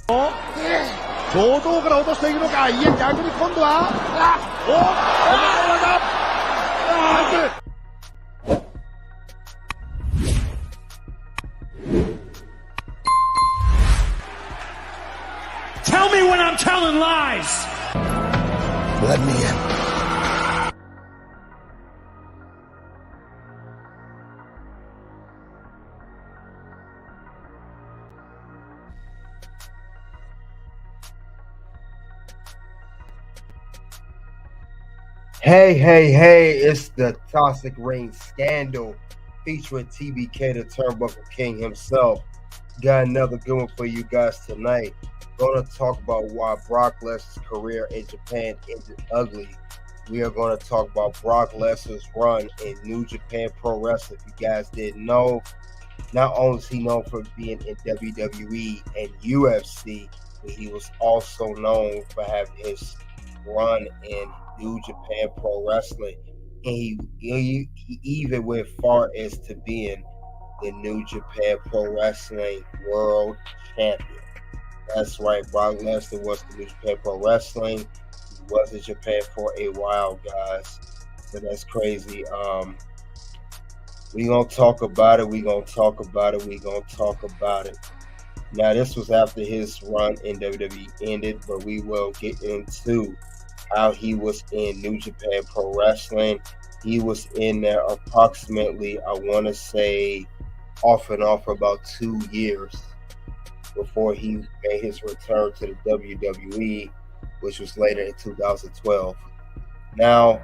堂々から落としていくのか。いや、逆に今度はTell me when I'm telling lies. Let me in. Hey, it's the Toxic Ring Scandal featuring TBK, the Turnbuckle King himself. Got another good one for you guys tonight. Going to talk about why Brock Lesnar's career in Japan ended ugly. We are going to talk about Brock Lesnar's run in New Japan Pro Wrestling. If you guys didn't know, not only is he known for being in WWE and UFC, but he was also known for having his run in New Japan Pro Wrestling. And he even went far as to being the New Japan Pro Wrestling World Champion. That's right, Brock Lesnar was the New Japan Pro Wrestling. He was in Japan for a while, guys. So that's crazy. We're going to talk about it. Now, this was after his run in WWE ended, but we will get into how he was in New Japan Pro Wrestling. He was in there approximately, I want to say, off and on for about 2 years before he made his return to the WWE, which was later in 2012. Now,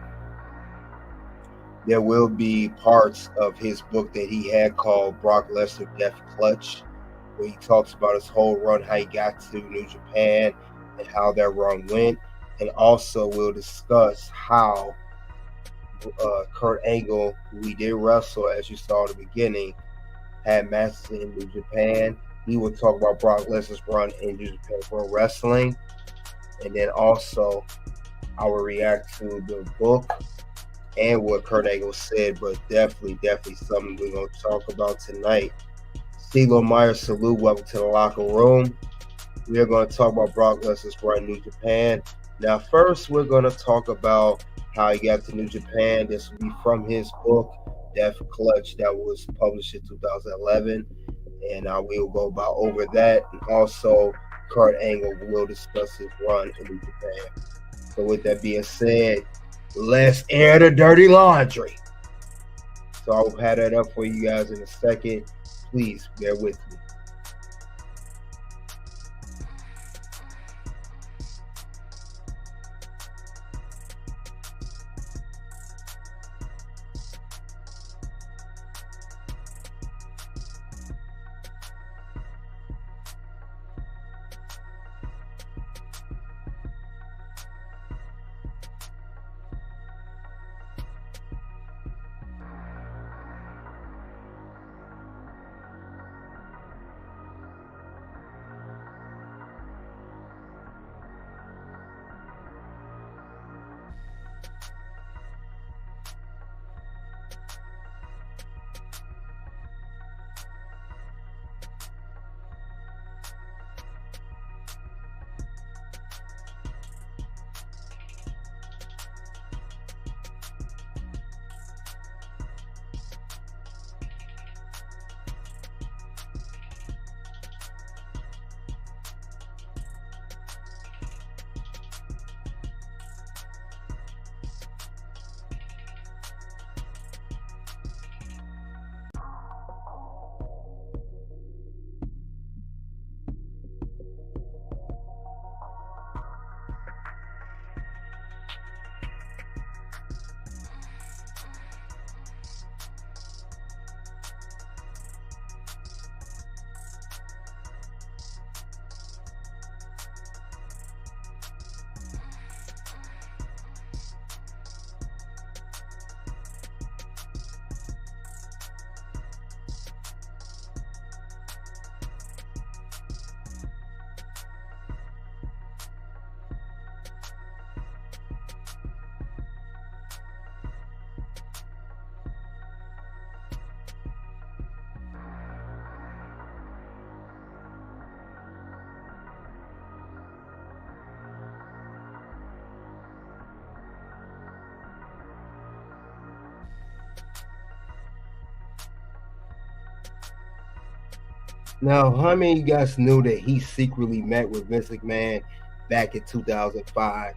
there will be parts of his book that he had called Brock Lesnar Death Clutch, where he talks about his whole run, how he got to New Japan, and how that run went. And also we'll discuss how Kurt Angle, who he did wrestle, as you saw in the beginning, had matches in New Japan. He will talk about Brock Lesnar's run in New Japan Pro Wrestling. And then also I will react to the book and what Kurt Angle said, but definitely something we're going to talk about tonight. CeeLo Myers, salute, welcome to the locker room. We are going to talk about Brock Lesnar's run in New Japan. Now, first, we're going to talk about how he got to New Japan. This will be from his book, Death Clutch, that was published in 2011. And we will go about over that. And also, Kurt Angle will discuss his run in New Japan. So with that being said, let's air the dirty laundry. So I'll have that up for you guys in a second. Please bear with me. Now, how many of you guys knew that he secretly met with Vince McMahon back in 2005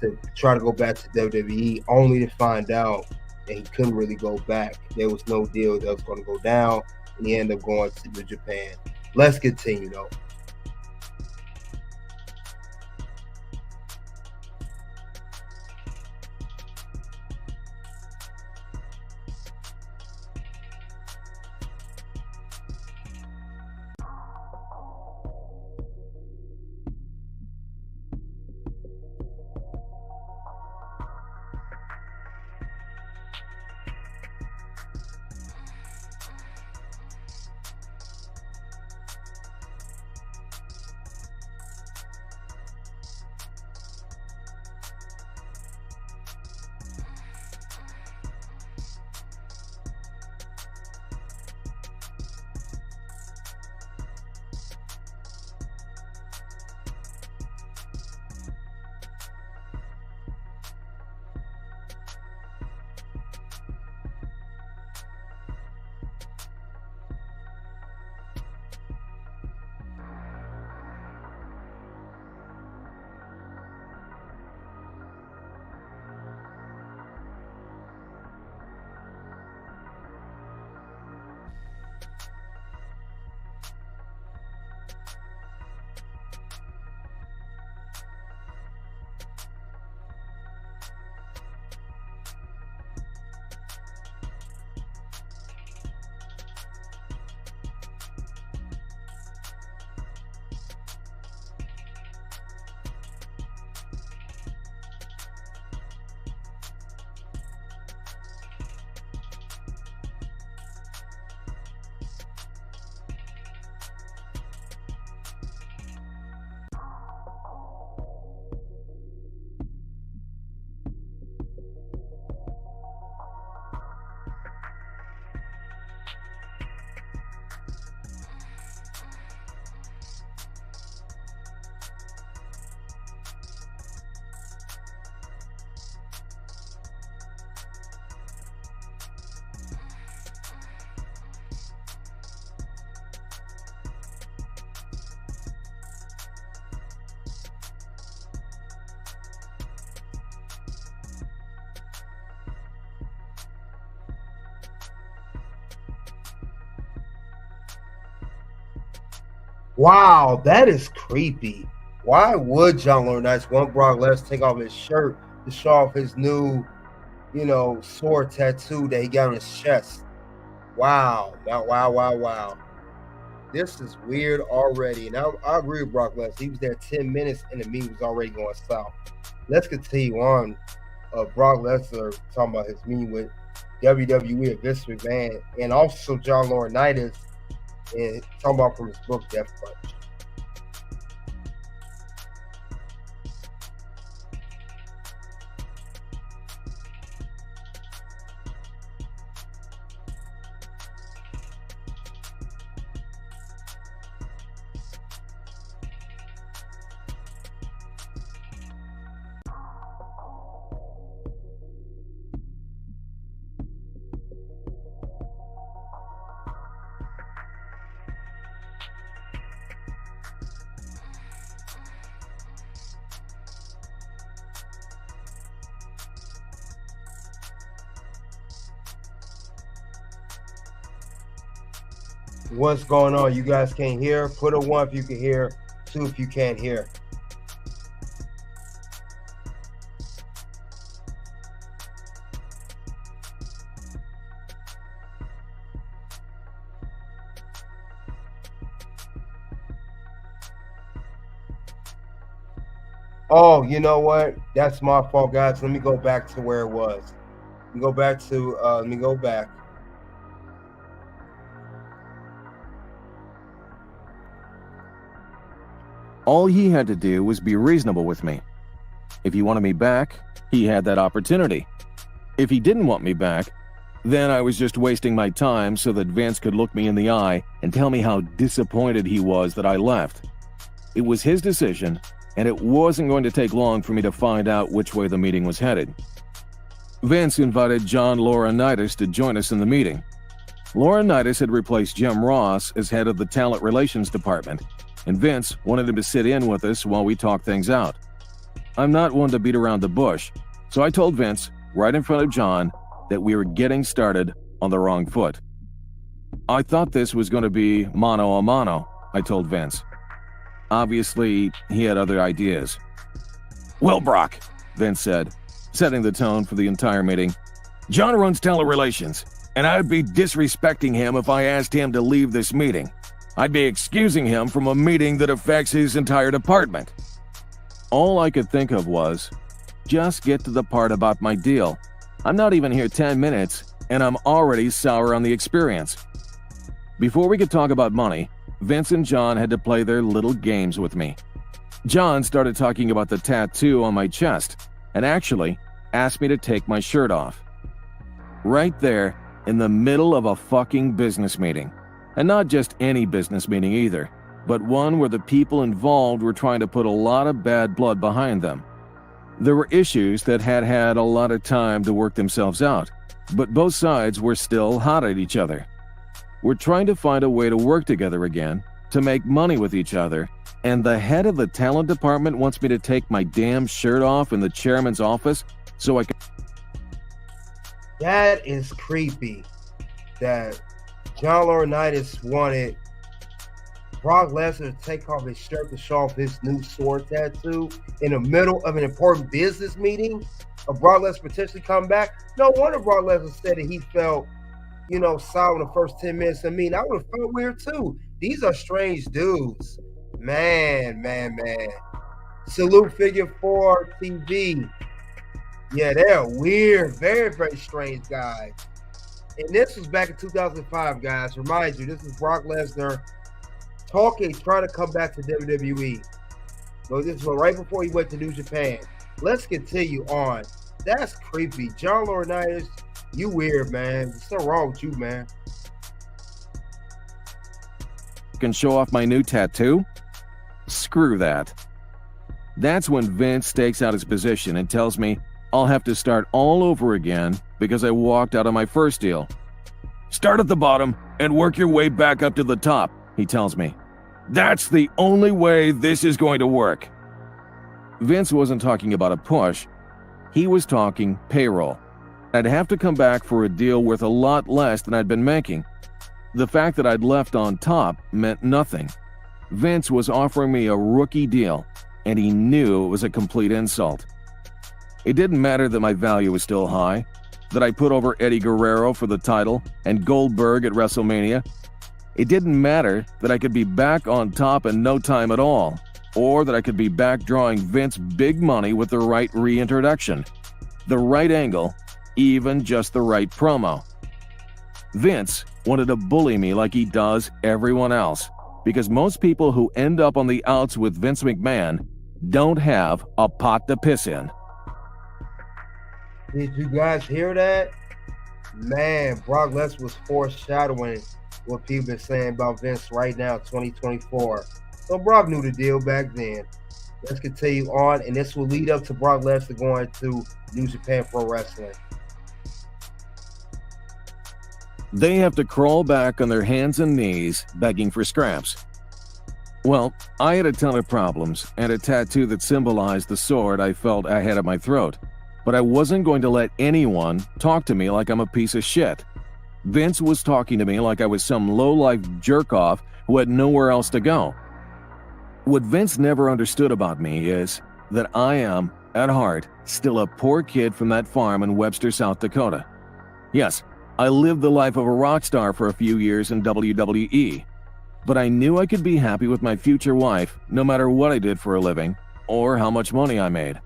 to try to go back to WWE, only to find out that he couldn't really go back? There was no deal that was going to go down, and he ended up going to New Japan. Let's continue, though. Wow, that is creepy. Why would John Laurinaitis want Brock Lesnar take off his shirt to show off his new, sword tattoo that he got on his chest? Wow. Wow. This is weird already. And I agree with Brock Lesnar. He was there 10 minutes and the meeting was already going south. Let's continue on. Brock Lesnar talking about his meeting with WWE and Vince McMahon, and also John Laurinaitis, and talking about from his book Death Punch. What's going on? You guys can't hear? Put a 1 if you can hear, 2 if you can't hear. Oh, you know what? That's my fault, guys. Let me go back to where it was. Let me go back. All he had to do was be reasonable with me. If he wanted me back, he had that opportunity. If he didn't want me back, then I was just wasting my time so that Vince could look me in the eye and tell me how disappointed he was that I left. It was his decision, and it wasn't going to take long for me to find out which way the meeting was headed. Vince invited John Laurinaitis to join us in the meeting. Laurinaitis had replaced Jim Ross as head of the talent relations department, and Vince wanted him to sit in with us while we talked things out. I'm not one to beat around the bush, so I told Vince, right in front of John, that we were getting started on the wrong foot. I thought this was going to be mano a mano, I told Vince. Obviously, he had other ideas. Well, Brock, Vince said, setting the tone for the entire meeting, John runs talent relations, and I'd be disrespecting him if I asked him to leave this meeting. I'd be excusing him from a meeting that affects his entire department. All I could think of was, just get to the part about my deal. I'm not even here 10 minutes, and I'm already sour on the experience. Before we could talk about money, Vince and John had to play their little games with me. John started talking about the tattoo on my chest, and actually asked me to take my shirt off. Right there, in the middle of a fucking business meeting. And not just any business meeting either, but one where the people involved were trying to put a lot of bad blood behind them. There were issues that had had a lot of time to work themselves out, but both sides were still hot at each other. We're trying to find a way to work together again, to make money with each other, and the head of the talent department wants me to take my damn shirt off in the chairman's office so I can... That is creepy that John Laurinaitis wanted Brock Lesnar to take off his shirt to show off his new sword tattoo in the middle of an important business meeting of Brock Lesnar potentially come back. No wonder Brock Lesnar said that he felt, sour in the first 10 minutes. I mean, I would have felt weird too. These are strange dudes. Man. Salute Figure 4 TV. Yeah, they're weird, very, very strange guys. And this was back in 2005, guys. Remind you, this is Brock Lesnar trying to come back to WWE. So this was right before he went to New Japan. Let's continue on. That's creepy. John Laurinaitis, you weird, man. There's something wrong with you, man. Can show off my new tattoo? Screw that. That's when Vince stakes out his position and tells me I'll have to start all over again because I walked out of my first deal. Start at the bottom and work your way back up to the top, he tells me. That's the only way this is going to work. Vince wasn't talking about a push. He was talking payroll. I'd have to come back for a deal worth a lot less than I'd been making. The fact that I'd left on top meant nothing. Vince was offering me a rookie deal, and he knew it was a complete insult. It didn't matter that my value was still high, that I put over Eddie Guerrero for the title and Goldberg at WrestleMania. It didn't matter that I could be back on top in no time at all, or that I could be back drawing Vince big money with the right reintroduction, the right angle, even just the right promo. Vince wanted to bully me like he does everyone else, because most people who end up on the outs with Vince McMahon don't have a pot to piss in. Did you guys hear that? Man, Brock Lesnar was foreshadowing what people been saying about Vince right now, 2024. So Brock knew the deal back then. Let's continue on, and this will lead up to Brock Lesnar going to New Japan Pro Wrestling. They have to crawl back on their hands and knees, begging for scraps. Well, I had a ton of problems and a tattoo that symbolized the sword I felt I had at my throat. But I wasn't going to let anyone talk to me like I'm a piece of shit. Vince was talking to me like I was some low-life jerk-off who had nowhere else to go. What Vince never understood about me is that I am, at heart, still a poor kid from that farm in Webster, South Dakota. Yes, I lived the life of a rock star for a few years in WWE, but I knew I could be happy with my future wife no matter what I did for a living or how much money I made.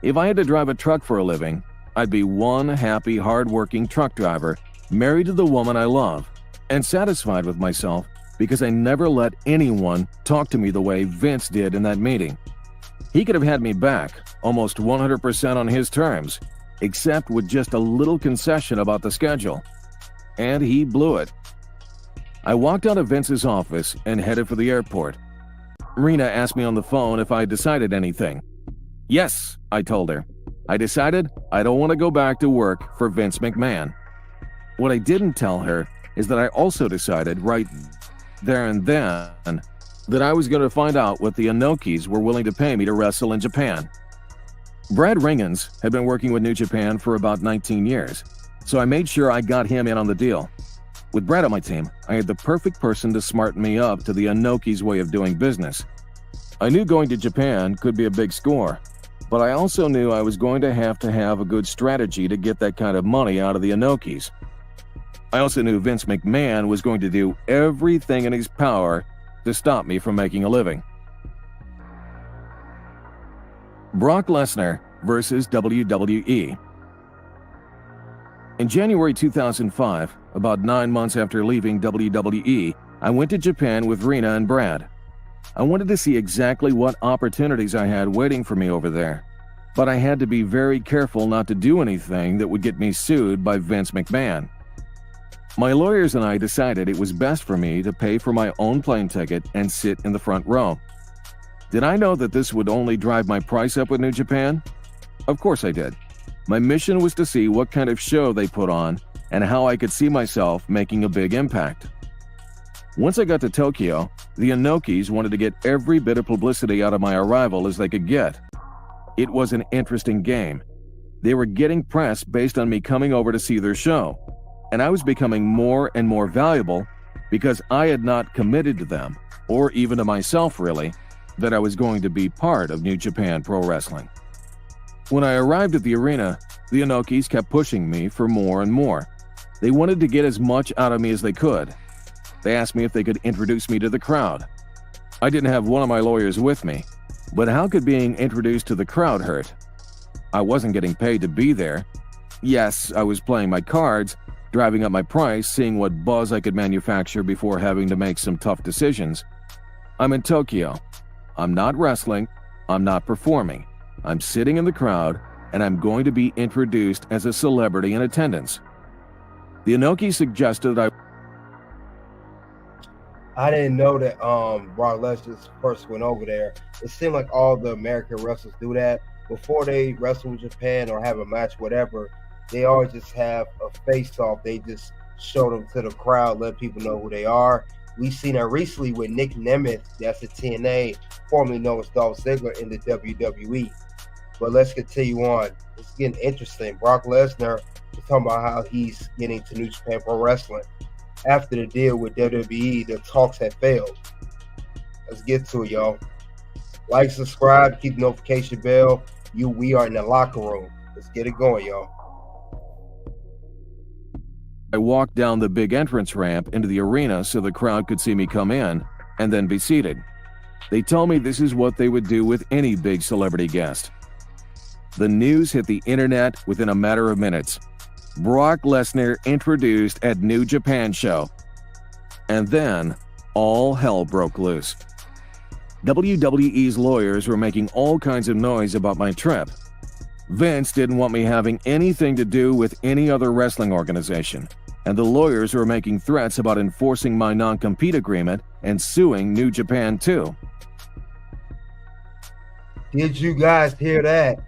If I had to drive a truck for a living, I'd be one happy, hard-working truck driver, married to the woman I love, and satisfied with myself because I never let anyone talk to me the way Vince did in that meeting. He could have had me back, almost 100% on his terms, except with just a little concession about the schedule. And he blew it. I walked out of Vince's office and headed for the airport. Rena asked me on the phone if I had decided anything. Yes, I told her. I decided I don't want to go back to work for Vince McMahon. What I didn't tell her is that I also decided right there and then that I was going to find out what the Inokis were willing to pay me to wrestle in Japan. Brad Ringens had been working with New Japan for about 19 years, so I made sure I got him in on the deal. With Brad on my team, I had the perfect person to smarten me up to the Inokis' way of doing business. I knew going to Japan could be a big score, but I also knew I was going to have a good strategy to get that kind of money out of the Inokis. I also knew Vince McMahon was going to do everything in his power to stop me from making a living. Brock Lesnar versus WWE. In January 2005, about 9 months after leaving WWE, I went to Japan with Rena and Brad. I wanted to see exactly what opportunities I had waiting for me over there, but I had to be very careful not to do anything that would get me sued by Vince McMahon. My lawyers and I decided it was best for me to pay for my own plane ticket and sit in the front row. Did I know that this would only drive my price up with New Japan? Of course I did. My mission was to see what kind of show they put on and how I could see myself making a big impact. Once I got to Tokyo, the Inokis wanted to get every bit of publicity out of my arrival as they could get. It was an interesting game. They were getting press based on me coming over to see their show, and I was becoming more and more valuable because I had not committed to them, or even to myself really, that I was going to be part of New Japan Pro Wrestling. When I arrived at the arena, the Inokis kept pushing me for more and more. They wanted to get as much out of me as they could. They asked me if they could introduce me to the crowd. I didn't have one of my lawyers with me, but how could being introduced to the crowd hurt? I wasn't getting paid to be there. Yes, I was playing my cards, driving up my price, seeing what buzz I could manufacture before having to make some tough decisions. I'm in Tokyo. I'm not wrestling. I'm not performing. I'm sitting in the crowd, and I'm going to be introduced as a celebrity in attendance. The Inoki suggested I didn't know that Brock Lesnar first went over there. It seemed like all the American wrestlers do that. Before they wrestle in Japan or have a match, whatever, they always just have a face-off. They just show them to the crowd, let people know who they are. We've seen that recently with Nick Nemeth, that's a TNA, formerly known as Dolph Ziggler in the WWE. But let's continue on. It's getting interesting. Brock Lesnar is talking about how he's getting to New Japan Pro Wrestling. After the deal with WWE, the talks had failed. Let's get to it, y'all. Like, subscribe, keep the notification bell. We are in the locker room. Let's get it going, y'all. I walked down the big entrance ramp into the arena so the crowd could see me come in and then be seated. They told me this is what they would do with any big celebrity guest. The news hit the internet within a matter of minutes. Brock Lesnar introduced at New Japan show. And then, all hell broke loose. WWE's lawyers were making all kinds of noise about my trip. Vince didn't want me having anything to do with any other wrestling organization, and the lawyers were making threats about enforcing my non-compete agreement and suing New Japan too. Did you guys hear that?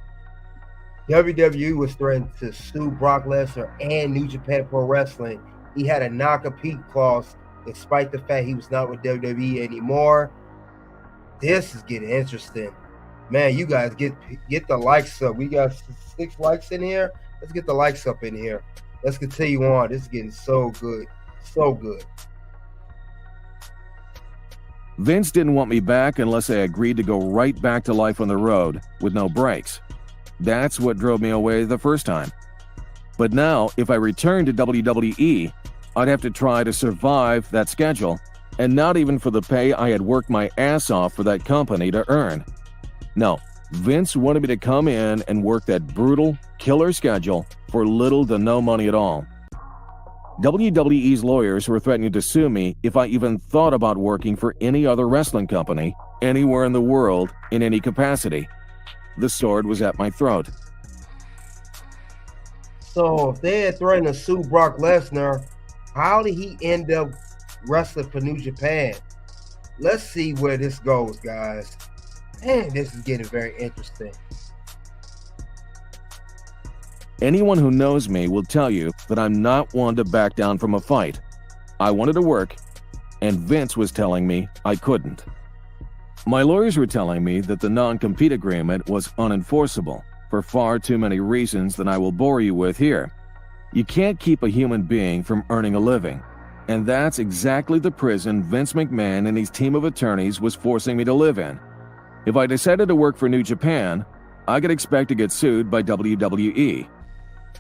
WWE was threatening to sue Brock Lesnar and New Japan Pro Wrestling. He had a non-compete clause despite the fact he was not with WWE anymore. This is getting interesting. Man, you guys get the likes up. We got 6 likes in here. Let's get the likes up in here. Let's continue on. This is getting so good. So good. Vince didn't want me back unless I agreed to go right back to life on the road with no breaks. That's what drove me away the first time. But now, if I returned to WWE, I'd have to try to survive that schedule, and not even for the pay I had worked my ass off for that company to earn. No, Vince wanted me to come in and work that brutal, killer schedule for little to no money at all. WWE's lawyers were threatening to sue me if I even thought about working for any other wrestling company, anywhere in the world, in any capacity. The sword was at my throat. So if they had threatened to sue Brock Lesnar, how did he end up wrestling for New Japan? Let's see where this goes, guys. Man, this is getting very interesting. Anyone who knows me will tell you that I'm not one to back down from a fight. I wanted to work, and Vince was telling me I couldn't. My lawyers were telling me that the non-compete agreement was unenforceable for far too many reasons that I will bore you with here. You can't keep a human being from earning a living, and that's exactly the prison Vince McMahon and his team of attorneys was forcing me to live in. If I decided to work for New Japan, I could expect to get sued by WWE.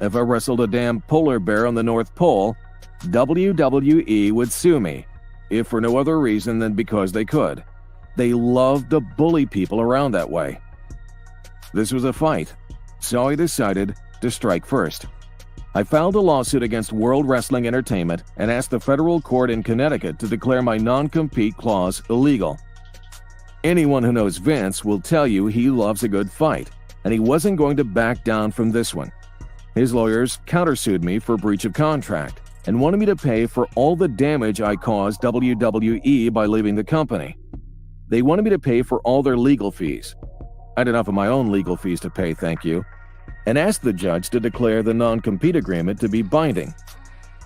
If I wrestled a damn polar bear on the North Pole, WWE would sue me, if for no other reason than because they could. They love to bully people around that way. This was a fight, so I decided to strike first. I filed a lawsuit against World Wrestling Entertainment and asked the federal court in Connecticut to declare my non-compete clause illegal. Anyone who knows Vince will tell you he loves a good fight, and he wasn't going to back down from this one. His lawyers countersued me for breach of contract and wanted me to pay for all the damage I caused WWE by leaving the company. They wanted me to pay for all their legal fees. I had enough of my own legal fees to pay, thank you, and asked the judge to declare the non-compete agreement to be binding.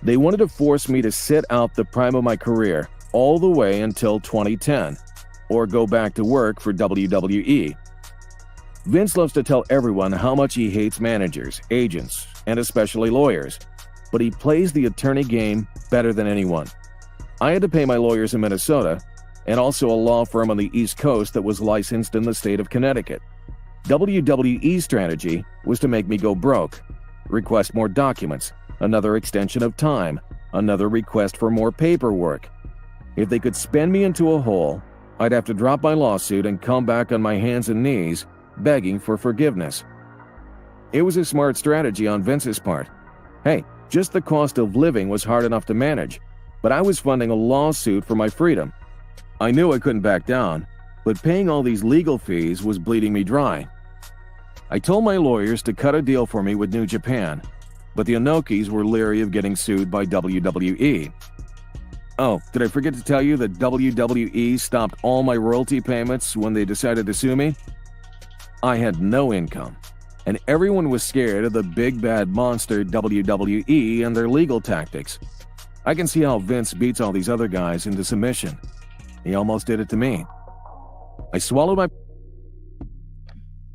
They wanted to force me to sit out the prime of my career all the way until 2010, or go back to work for WWE. Vince loves to tell everyone how much he hates managers, agents, and especially lawyers, but he plays the attorney game better than anyone. I had to pay my lawyers in Minnesota, and also a law firm on the East Coast that was licensed in the state of Connecticut. WWE's strategy was to make me go broke, request more documents, another extension of time, another request for more paperwork. If they could spin me into a hole, I'd have to drop my lawsuit and come back on my hands and knees, begging for forgiveness. It was a smart strategy on Vince's part. Hey, just the cost of living was hard enough to manage, but I was funding a lawsuit for my freedom. I knew I couldn't back down, but paying all these legal fees was bleeding me dry. I told my lawyers to cut a deal for me with New Japan, but the Inokis were leery of getting sued by WWE. Oh, did I forget to tell you that WWE stopped all my royalty payments when they decided to sue me? I had no income, and everyone was scared of the big bad monster WWE and their legal tactics. I can see how Vince beats all these other guys into submission. He almost did it to me. I swallowed my...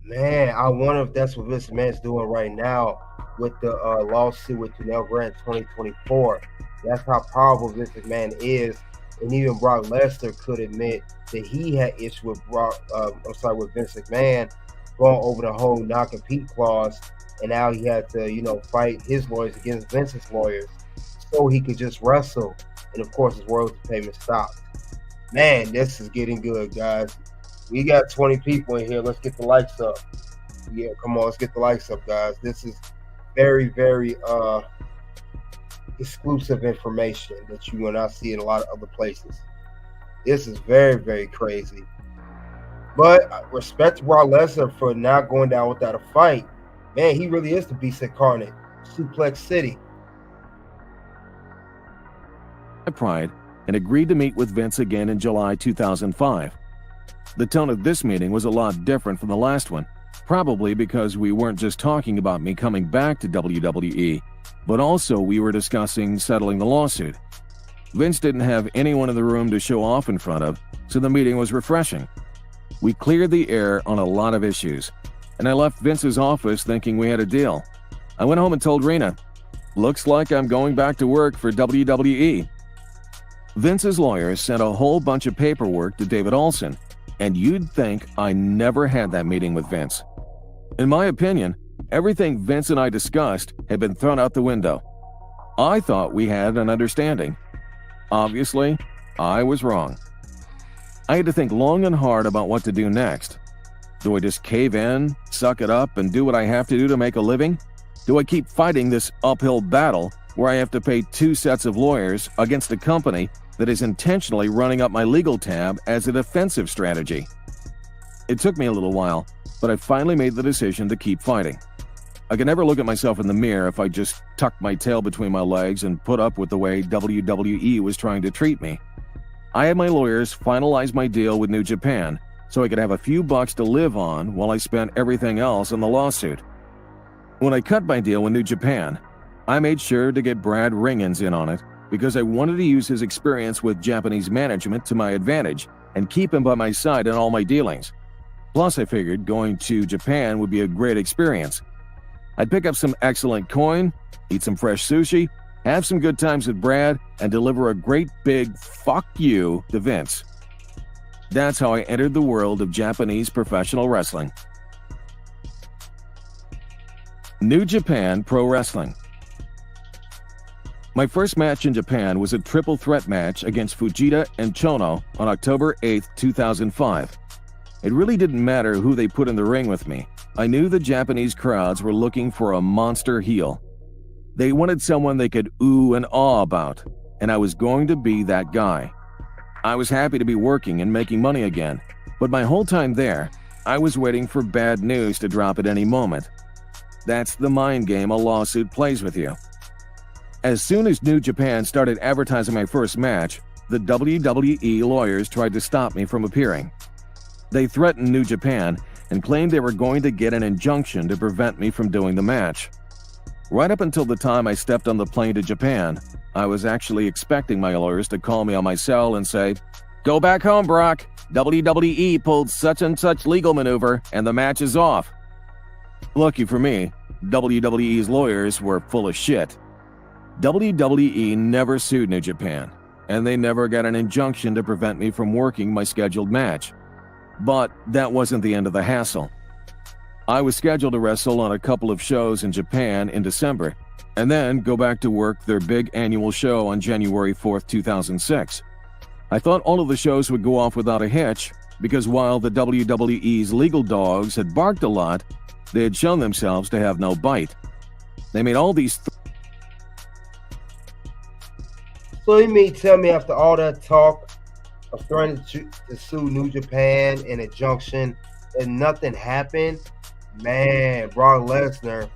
Man, I wonder if that's what Vince McMahon's doing right now with the lawsuit with Janelle Grant 2024. That's how powerful Vince McMahon is. And even Brock Lesnar could admit that he had issue with with Vince McMahon going over the whole non-compete clause, and now he had to, fight his lawyers against Vince's lawyers so he could just wrestle. And of course, his royalty payment stopped. Man, this is getting good, guys. We got 20 people in here. Let's get the lights up. Yeah, come on, let's get the lights up, guys. This is very, very exclusive information that you will not see in a lot of other places. This is very, very crazy. But respect to Brock Lesnar for not going down without a fight. Man, he really is the beast incarnate. Suplex City. My pride and agreed to meet with Vince again in July 2005. The tone of this meeting was a lot different from the last one, probably because we weren't just talking about me coming back to WWE, but also we were discussing settling the lawsuit. Vince didn't have anyone in the room to show off in front of, so the meeting was refreshing. We cleared the air on a lot of issues, and I left Vince's office thinking we had a deal. I went home and told Rena, "Looks like I'm going back to work for WWE." Vince's lawyers sent a whole bunch of paperwork to David Olson, and you'd think I never had that meeting with Vince. In my opinion, everything Vince and I discussed had been thrown out the window. I thought we had an understanding. Obviously, I was wrong. I had to think long and hard about what to do next. Do I just cave in, suck it up, and do what I have to do to make a living? Do I keep fighting this uphill battle where I have to pay 2 sets of lawyers against a company that is intentionally running up my legal tab as a defensive strategy? It took me a little while, but I finally made the decision to keep fighting. I could never look at myself in the mirror if I just tucked my tail between my legs and put up with the way WWE was trying to treat me. I had my lawyers finalize my deal with New Japan so I could have a few bucks to live on while I spent everything else on the lawsuit. When I cut my deal with New Japan, I made sure to get Brad Ringens in on it because I wanted to use his experience with Japanese management to my advantage and keep him by my side in all my dealings. Plus, I figured going to Japan would be a great experience. I'd pick up some excellent coin, eat some fresh sushi, have some good times with Brad, and deliver a great big fuck you to Vince. That's how I entered the world of Japanese professional wrestling. New Japan Pro Wrestling. My first match in Japan was a triple threat match against Fujita and Chono on October 8, 2005. It really didn't matter who they put in the ring with me. I knew the Japanese crowds were looking for a monster heel. They wanted someone they could ooh and awe about, and I was going to be that guy. I was happy to be working and making money again, but my whole time there, I was waiting for bad news to drop at any moment. That's the mind game a lawsuit plays with you. As soon as New Japan started advertising my first match, the WWE lawyers tried to stop me from appearing. They threatened New Japan and claimed they were going to get an injunction to prevent me from doing the match. Right up until the time I stepped on the plane to Japan, I was actually expecting my lawyers to call me on my cell and say, "Go back home, Brock. WWE pulled such and such legal maneuver and the match is off." Lucky for me, WWE's lawyers were full of shit. WWE never sued New Japan, and they never got an injunction to prevent me from working my scheduled match. But that wasn't the end of the hassle. I was scheduled to wrestle on a couple of shows in Japan in December, and then go back to work their big annual show on January 4th, 2006. I thought all of the shows would go off without a hitch, because while the WWE's legal dogs had barked a lot, they had shown themselves to have no bite. They made all these So you mean tell me after all that talk of threatening to sue New Japan and injunction and nothing happened? Man, Brock Lesnar.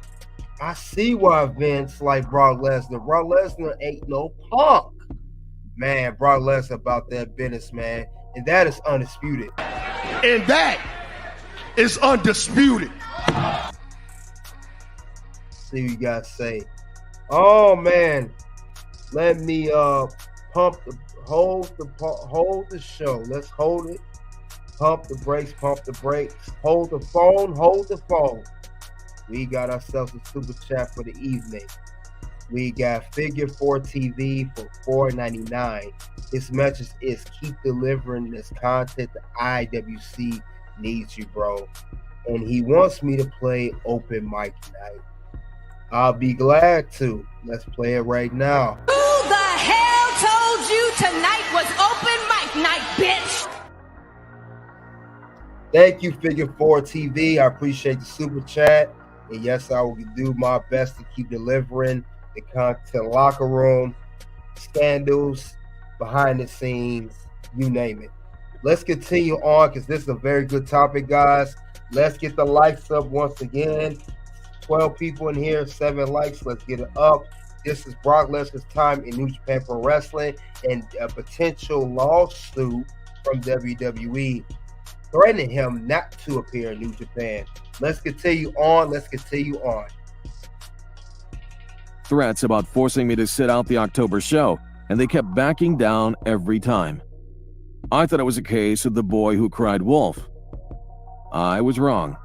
I see why Vince like Brock Lesnar. Brock Lesnar ain't no punk. Man, Brock Lesnar about that business, man. And that is undisputed. And that is undisputed. See what you guys say. Oh man. Let me hold the show. Let's hold it. Pump the brakes. Hold the phone. We got ourselves a super chat for the evening. We got Figure 4 TV for $4.99. His message is keep delivering this content. The IWC needs you, bro. And he wants me to play open mic night. I'll be glad to. Let's play it right now. Who the hell told you tonight was open mic night, bitch? Thank you, Figure 4 TV. I appreciate the super chat. And yes, I will do my best to keep delivering the content, locker room, scandals, behind the scenes, you name it. Let's continue on because this is a very good topic, guys. Let's get the likes up once again. 12 people in here, 7 likes. Let's get it up. This is Brock Lesnar's time in New Japan Pro Wrestling and a potential lawsuit from WWE threatening him not to appear in New Japan. Let's continue on. threats about forcing me to sit out the October show, and they kept backing down every time. I thought it was a case of the boy who cried wolf. I was wrong.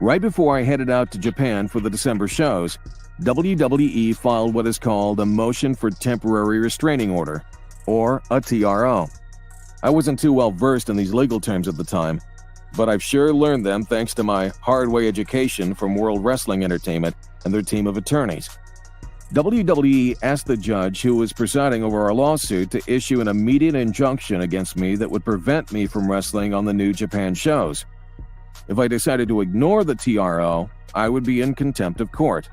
Right before I headed out to Japan for the December shows, WWE filed what is called a Motion for Temporary Restraining Order, or a TRO. I wasn't too well versed in these legal terms at the time, but I've sure learned them thanks to my hard-way education from World Wrestling Entertainment and their team of attorneys. WWE asked the judge who was presiding over our lawsuit to issue an immediate injunction against me that would prevent me from wrestling on the New Japan shows. If I decided to ignore the TRO, I would be in contempt of court.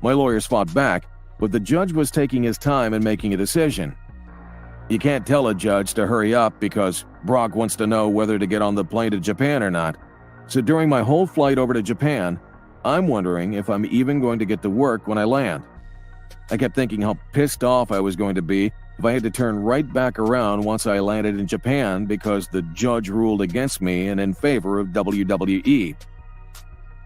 My lawyers fought back, but the judge was taking his time in making a decision. You can't tell a judge to hurry up because Brock wants to know whether to get on the plane to Japan or not. So during my whole flight over to Japan, I'm wondering if I'm even going to get to work when I land. I kept thinking how pissed off I was going to be if I had to turn right back around once I landed in Japan because the judge ruled against me and in favor of WWE.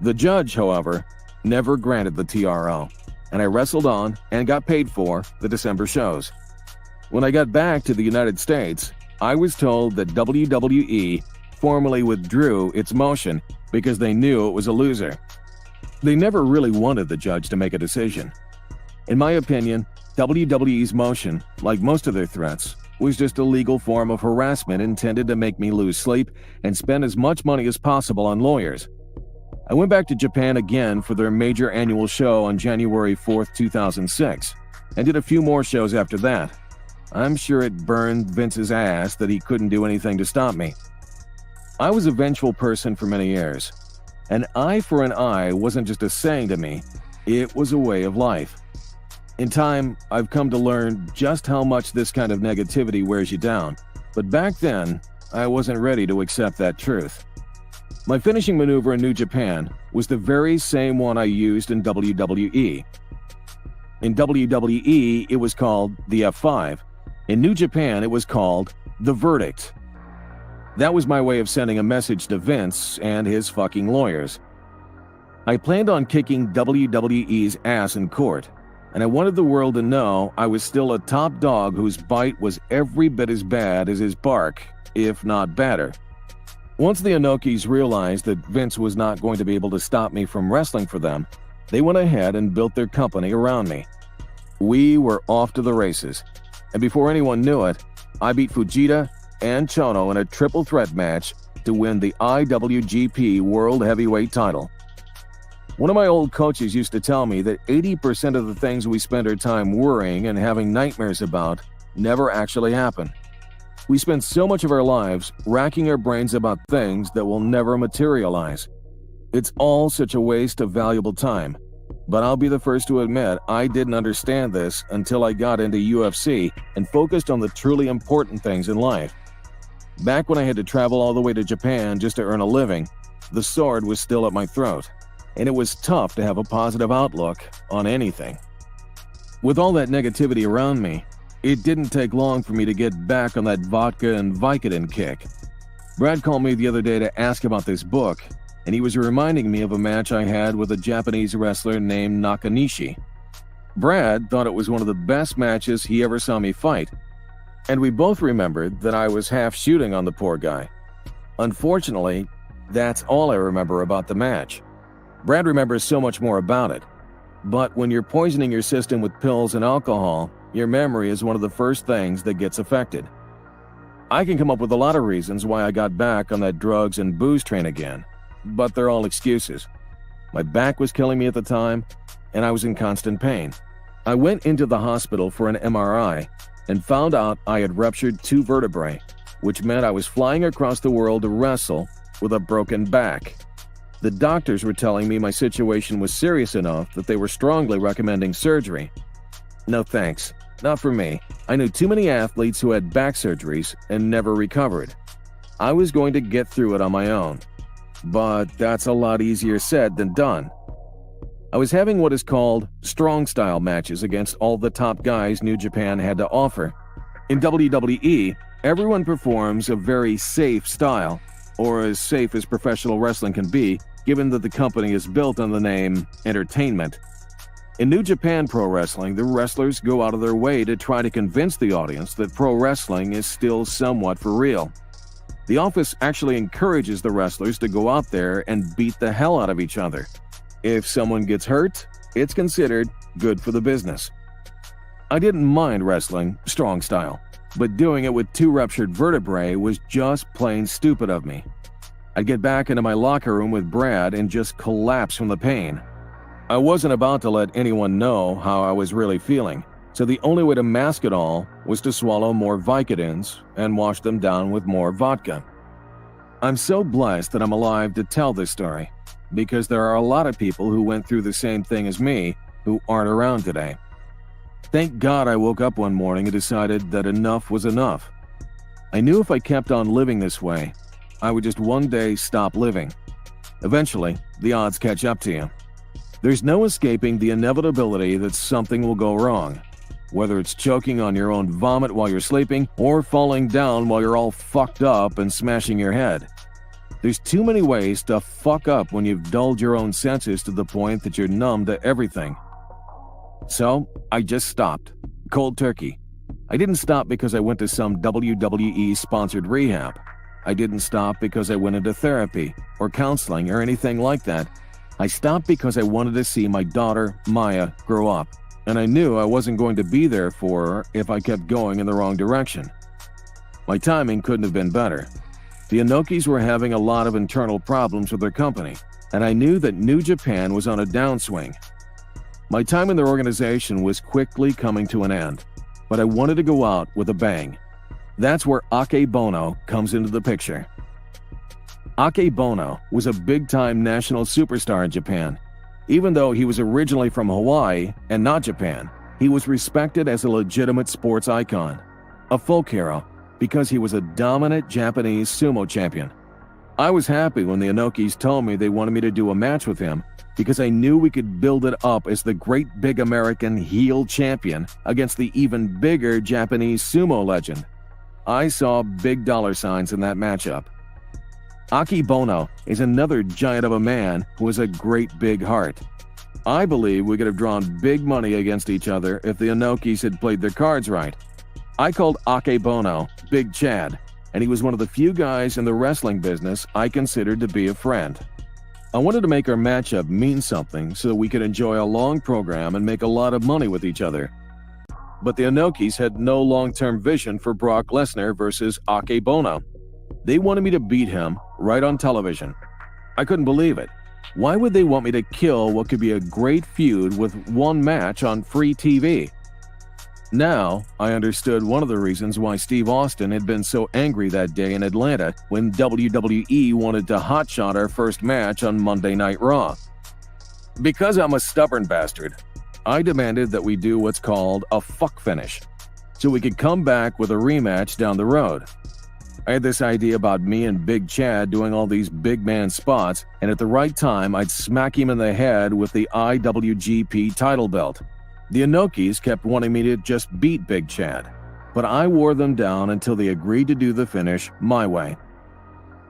The judge, however, never granted the TRO, and I wrestled on and got paid for the December shows. When I got back to the United States, I was told that WWE formally withdrew its motion because they knew it was a loser. They never really wanted the judge to make a decision. In my opinion, WWE's motion, like most of their threats, was just a legal form of harassment intended to make me lose sleep and spend as much money as possible on lawyers. I went back to Japan again for their major annual show on January 4th, 2006, and did a few more shows after that. I'm sure it burned Vince's ass that he couldn't do anything to stop me. I was a vengeful person for many years. An eye for an eye wasn't just a saying to me, it was a way of life. In time, I've come to learn just how much this kind of negativity wears you down, but back then, I wasn't ready to accept that truth. My finishing maneuver in New Japan was the very same one I used in WWE. In WWE, it was called the F5. In New Japan, it was called the Verdict. That was my way of sending a message to Vince and his fucking lawyers. I planned on kicking WWE's ass in court, and I wanted the world to know I was still a top dog whose bite was every bit as bad as his bark, if not badder. Once the Inokis realized that Vince was not going to be able to stop me from wrestling for them, they went ahead and built their company around me. We were off to the races, and before anyone knew it, I beat Fujita and Chono in a triple threat match to win the IWGP World Heavyweight title. One of my old coaches used to tell me that 80% of the things we spend our time worrying and having nightmares about never actually happen. We spend so much of our lives racking our brains about things that will never materialize. It's all such a waste of valuable time. But I'll be the first to admit I didn't understand this until I got into UFC and focused on the truly important things in life. Back when I had to travel all the way to Japan just to earn a living, the sword was still at my throat, and it was tough to have a positive outlook on anything. With all that negativity around me, it didn't take long for me to get back on that vodka and Vicodin kick. Brad called me the other day to ask about this book, and he was reminding me of a match I had with a Japanese wrestler named Nakanishi. Brad thought it was one of the best matches he ever saw me fight, and we both remembered that I was half shooting on the poor guy. Unfortunately, that's all I remember about the match. Brad remembers so much more about it. But when you're poisoning your system with pills and alcohol, your memory is one of the first things that gets affected. I can come up with a lot of reasons why I got back on that drugs and booze train again, but they're all excuses. My back was killing me at the time, and I was in constant pain. I went into the hospital for an MRI and found out I had ruptured 2 vertebrae, which meant I was flying across the world to wrestle with a broken back. The doctors were telling me my situation was serious enough that they were strongly recommending surgery. No thanks, not for me. I knew too many athletes who had back surgeries and never recovered. I was going to get through it on my own. But that's a lot easier said than done. I was having what is called strong style matches against all the top guys New Japan had to offer. In WWE, everyone performs a very safe style, or as safe as professional wrestling can be, given that the company is built on the name entertainment. In New Japan Pro Wrestling, the wrestlers go out of their way to try to convince the audience that pro wrestling is still somewhat for real. The office actually encourages the wrestlers to go out there and beat the hell out of each other. If someone gets hurt, it's considered good for the business. I didn't mind wrestling strong style, but doing it with 2 ruptured vertebrae was just plain stupid of me. I'd get back into my locker room with Brad and just collapse from the pain. I wasn't about to let anyone know how I was really feeling, so the only way to mask it all was to swallow more Vicodins and wash them down with more vodka. I'm so blessed that I'm alive to tell this story, because there are a lot of people who went through the same thing as me who aren't around today. Thank God I woke up one morning and decided that enough was enough. I knew if I kept on living this way, I would just one day stop living. Eventually, the odds catch up to you. There's no escaping the inevitability that something will go wrong, whether it's choking on your own vomit while you're sleeping or falling down while you're all fucked up and smashing your head. There's too many ways to fuck up when you've dulled your own senses to the point that you're numb to everything. So I just stopped. Cold turkey. I didn't stop because I went to some WWE-sponsored rehab. I didn't stop because I went into therapy or counseling or anything like that. I stopped because I wanted to see my daughter, Maya, grow up, and I knew I wasn't going to be there for her if I kept going in the wrong direction. My timing couldn't have been better. The Inokis were having a lot of internal problems with their company, and I knew that New Japan was on a downswing. My time in their organization was quickly coming to an end, but I wanted to go out with a bang. That's where Akebono comes into the picture. Akebono was a big-time national superstar in Japan. Even though he was originally from Hawaii and not Japan, he was respected as a legitimate sports icon, a folk hero, because he was a dominant Japanese sumo champion. I was happy when the Inokis told me they wanted me to do a match with him because I knew we could build it up as the great big American heel champion against the even bigger Japanese sumo legend. I saw big dollar signs in that matchup. Akebono is another giant of a man who has a great big heart. I believe we could have drawn big money against each other if the Inokis had played their cards right. I called Akebono Big Chad, and he was one of the few guys in the wrestling business I considered to be a friend. I wanted to make our matchup mean something so that we could enjoy a long program and make a lot of money with each other. But the Inokis had no long-term vision for Brock Lesnar versus Akebono. They wanted me to beat him right on television. I couldn't believe it. Why would they want me to kill what could be a great feud with one match on free TV? Now, I understood one of the reasons why Steve Austin had been so angry that day in Atlanta when WWE wanted to hotshot our first match on Monday Night Raw. Because I'm a stubborn bastard, I demanded that we do what's called a fuck finish, so we could come back with a rematch down the road. I had this idea about me and Big Chad doing all these big man spots, and at the right time I'd smack him in the head with the IWGP title belt. The Inokis kept wanting me to just beat Big Chad, but I wore them down until they agreed to do the finish my way.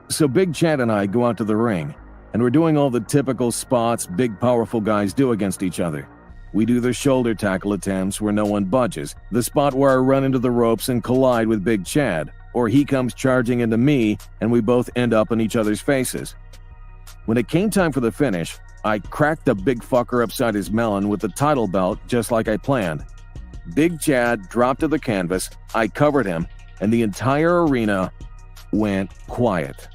So Big Chad and I go out to the ring, and we're doing all the typical spots big powerful guys do against each other. We do the shoulder tackle attempts where no one budges, the spot where I run into the ropes and collide with Big Chad, or he comes charging into me and we both end up in each other's faces. When it came time for the finish, I cracked the big fucker upside his melon with the title belt just like I planned. Big Chad dropped to the canvas, I covered him, and the entire arena went quiet.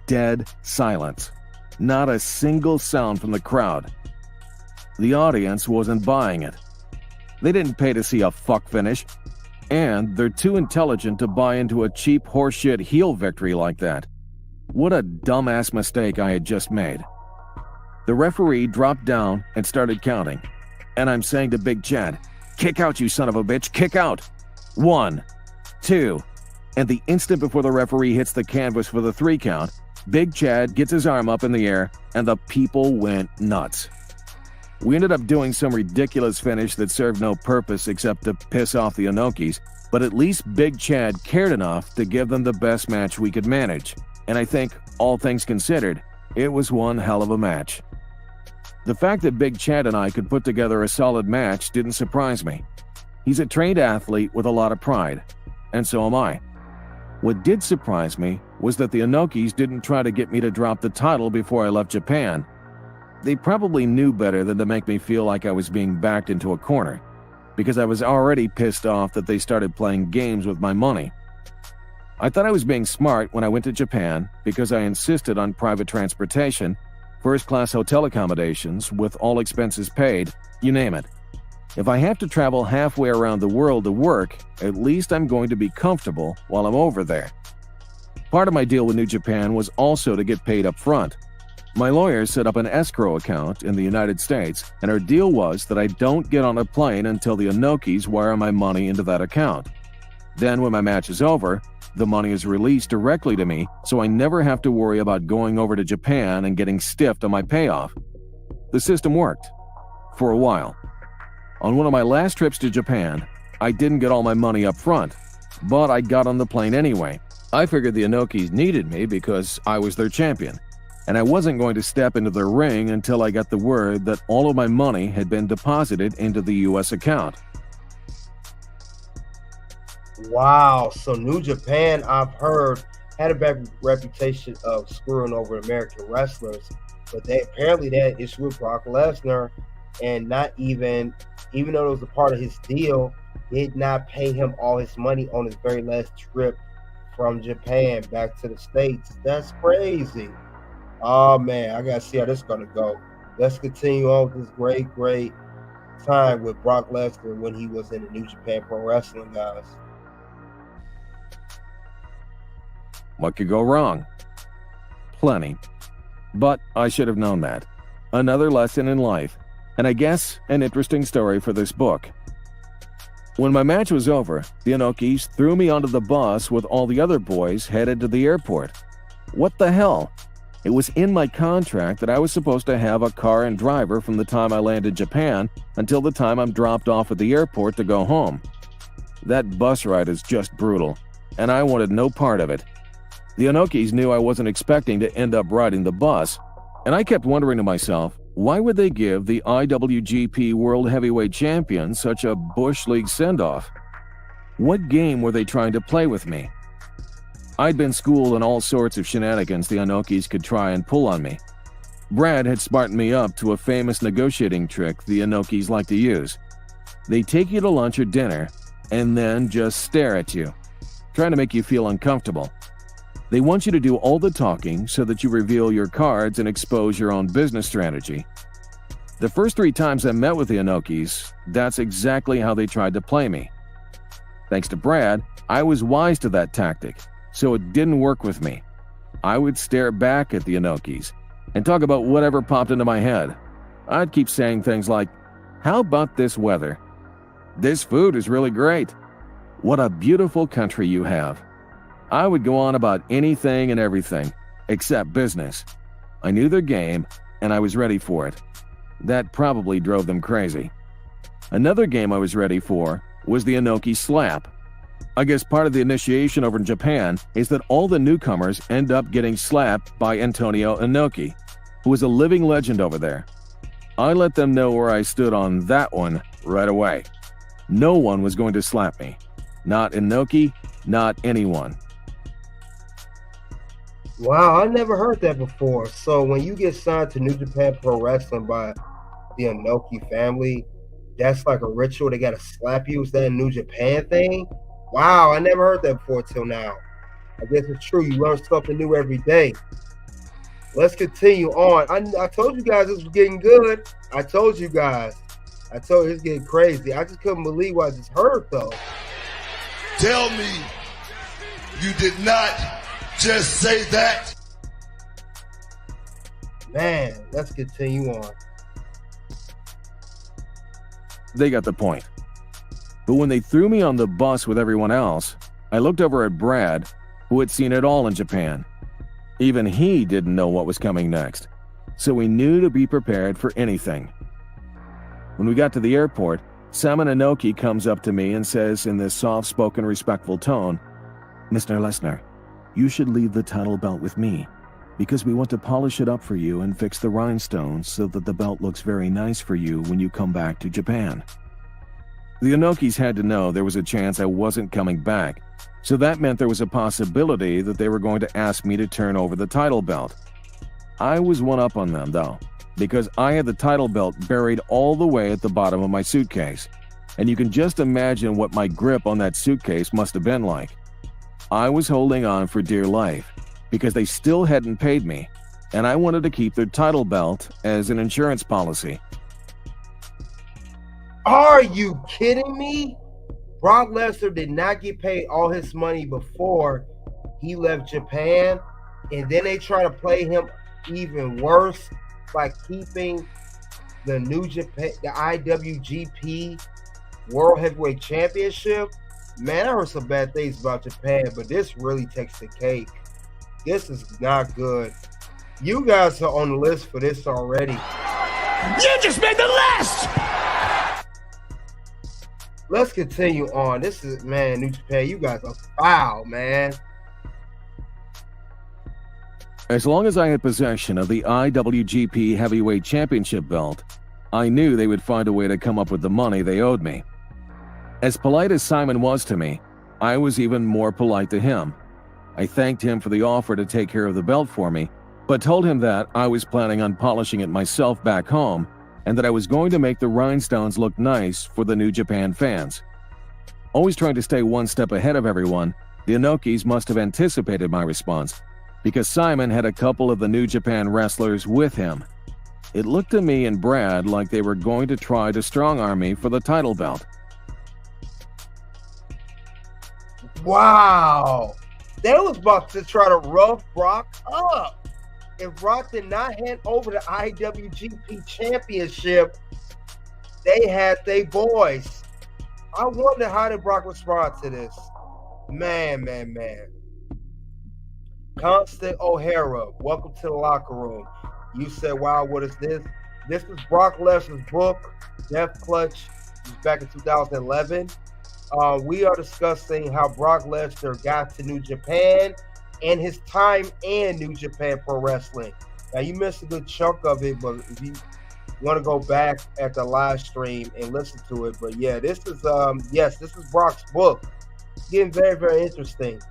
Dead silence. Not a single sound from the crowd. The audience wasn't buying it. They didn't pay to see a fuck finish, and they're too intelligent to buy into a cheap horseshit heel victory like that. What a dumbass mistake I had just made. The referee dropped down and started counting, and I'm saying to Big Chad, "Kick out, you son of a bitch, kick out!" 1, 2, and the instant before the referee hits the canvas for the 3 count, Big Chad gets his arm up in the air, and the people went nuts. We ended up doing some ridiculous finish that served no purpose except to piss off the Inokis, but at least Big Chad cared enough to give them the best match we could manage, and I think, all things considered, it was one hell of a match. The fact that Big Chad and I could put together a solid match didn't surprise me. He's a trained athlete with a lot of pride, and so am I. What did surprise me was that the Inokis didn't try to get me to drop the title before I left Japan. They probably knew better than to make me feel like I was being backed into a corner, because I was already pissed off that they started playing games with my money. I thought I was being smart when I went to Japan because I insisted on private transportation, first-class hotel accommodations with all expenses paid, you name it. If I have to travel halfway around the world to work, at least I'm going to be comfortable while I'm over there. Part of my deal with New Japan was also to get paid up front. My lawyer set up an escrow account in the United States, and our deal was that I don't get on a plane until the Inokis wire my money into that account. Then when my match is over, the money is released directly to me, so I never have to worry about going over to Japan and getting stiffed on my payoff. The system worked. For a while. On one of my last trips to Japan, I didn't get all my money up front, but I got on the plane anyway. I figured the Inokis needed me because I was their champion. and I wasn't going to step into the ring until I got the word that all of my money had been deposited into the U.S. account. Wow. So New Japan, I've heard, had a bad reputation of screwing over American wrestlers, but apparently that issue with Brock Lesnar, and not even though it was a part of his deal, did not pay him all his money on his very last trip from Japan back to the States. That's crazy. Oh man, I gotta see how this is gonna go. Let's continue on with this great time with Brock Lesnar when he was in the New Japan Pro Wrestling, guys. What could go wrong? Plenty. But I should have known that. Another lesson in life, and I guess an interesting story for this book. When my match was over, the Inokis threw me onto the bus with all the other boys headed to the airport. What the hell? It was in my contract that I was supposed to have a car and driver from the time I landed Japan until the time I'm dropped off at the airport to go home. That bus ride is just brutal, and I wanted no part of it. The Inokis knew I wasn't expecting to end up riding the bus, and I kept wondering to myself, why would they give the IWGP World Heavyweight Champion such a Bush League send-off? What game were they trying to play with me? I'd been schooled on all sorts of shenanigans the Inokis could try and pull on me. Brad had smartened me up to a famous negotiating trick the Inokis like to use. They take you to lunch or dinner, and then just stare at you, trying to make you feel uncomfortable. They want you to do all the talking so that you reveal your cards and expose your own business strategy. The first 3 times I met with the Inokis, that's exactly how they tried to play me. Thanks to Brad, I was wise to that tactic, so it didn't work with me. I would stare back at the Inokis and talk about whatever popped into my head. I'd keep saying things like, "How about this weather? This food is really great. What a beautiful country you have." I would go on about anything and everything, except business. I knew their game, and I was ready for it. That probably drove them crazy. Another game I was ready for was the Inoki slap. I guess part of the initiation over in Japan is that all the newcomers end up getting slapped by Antonio Inoki, who is a living legend over there. I let them know where I stood on that one right away. No one was going to slap me. Not Inoki, not anyone. Wow, I never heard that before. So when you get signed to New Japan Pro Wrestling by the Inoki family, that's like a ritual. They got to slap you. Is that a New Japan thing? Wow, I never heard that before till now. I guess it's true. You learn something new every day. Let's continue on. I told you guys this was getting good. I told you guys. I told you it's getting crazy. I just couldn't believe what I just heard, though. Tell me you did not just say that. Man, let's continue on. They got the point. But when they threw me on the bus with everyone else, I looked over at Brad, who had seen it all in Japan. Even he didn't know what was coming next, so we knew to be prepared for anything. When we got to the airport, Simon Inoki comes up to me and says in this soft-spoken, respectful tone, "Mr. Lesnar, you should leave the title belt with me, because we want to polish it up for you and fix the rhinestones so that the belt looks very nice for you when you come back to Japan." The Inokis had to know there was a chance I wasn't coming back, so that meant there was a possibility that they were going to ask me to turn over the title belt. I was one up on them, though, because I had the title belt buried all the way at the bottom of my suitcase, and you can just imagine what my grip on that suitcase must have been like. I was holding on for dear life, because they still hadn't paid me, and I wanted to keep their title belt as an insurance policy. Are you kidding me? Brock Lesnar did not get paid all his money before he left Japan, and then they try to play him even worse by keeping the New Japan, the IWGP World Heavyweight Championship. Man, I heard some bad things about Japan, but this really takes the cake. This is not good. You guys are on the list for this already. You just made the list! Let's continue on. This is, man, New Japan, you guys are foul, man. As long as I had possession of the IWGP Heavyweight Championship belt, I knew they would find a way to come up with the money they owed me. As polite as Simon was to me, I was even more polite to him. I thanked him for the offer to take care of the belt for me, but told him that I was planning on polishing it myself back home and that I was going to make the rhinestones look nice for the New Japan fans. Always trying to stay one step ahead of everyone, the Inokis must have anticipated my response, because Simon had a couple of the New Japan wrestlers with him. It looked to me and Brad like they were going to try to strong-arm me for the title belt. Wow. They was about to try to rough Brock up. If Brock did not hand over the IWGP Championship, they had their boys. I wonder how did Brock respond to this. Man. Constant O'Hara, welcome to the locker room. You said, wow, what is this? This is Brock Lesnar's book, Death Clutch. It was back in 2011. We are discussing how Brock Lesnar got to New Japan and his time in New Japan Pro Wrestling. Now, you missed a good chunk of it, but if you want to go back at the live stream and listen to it. But yeah, this is this is Brock's book. It's getting very, very interesting.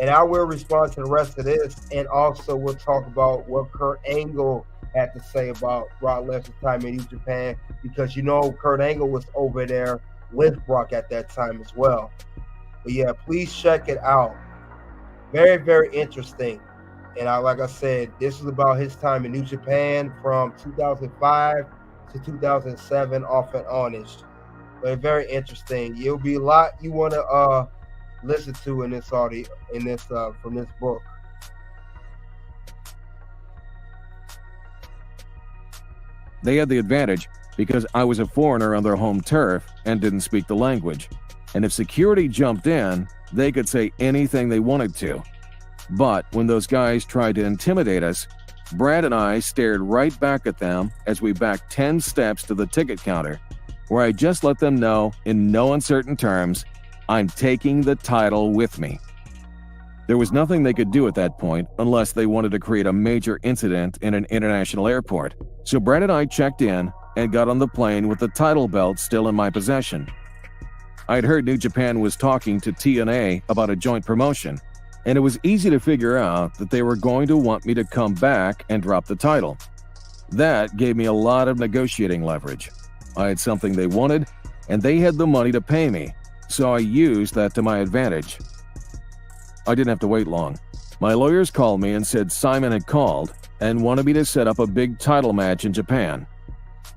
And I will respond to the rest of this, and also we'll talk about what Kurt Angle had to say about Brock Lesnar's time in New Japan, because you know Kurt Angle was over there with Brock at that time as well. But yeah, please check it out. Very, very interesting. And like I said, this is about his time in New Japan from 2005 to 2007, off and on-ish. But very interesting. It'll be a lot you want to listen to in this audio, from this book. They had the advantage because I was a foreigner on their home turf and didn't speak the language. And if security jumped in, they could say anything they wanted to. But when those guys tried to intimidate us, Brad and I stared right back at them as we backed 10 steps to the ticket counter, where I just let them know in no uncertain terms, I'm taking the title with me. There was nothing they could do at that point unless they wanted to create a major incident in an international airport. So Brad and I checked in and got on the plane with the title belt still in my possession. I'd heard New Japan was talking to TNA about a joint promotion, and it was easy to figure out that they were going to want me to come back and drop the title. That gave me a lot of negotiating leverage. I had something they wanted, and they had the money to pay me, so I used that to my advantage. I didn't have to wait long. My lawyers called me and said Simon had called and wanted me to set up a big title match in Japan.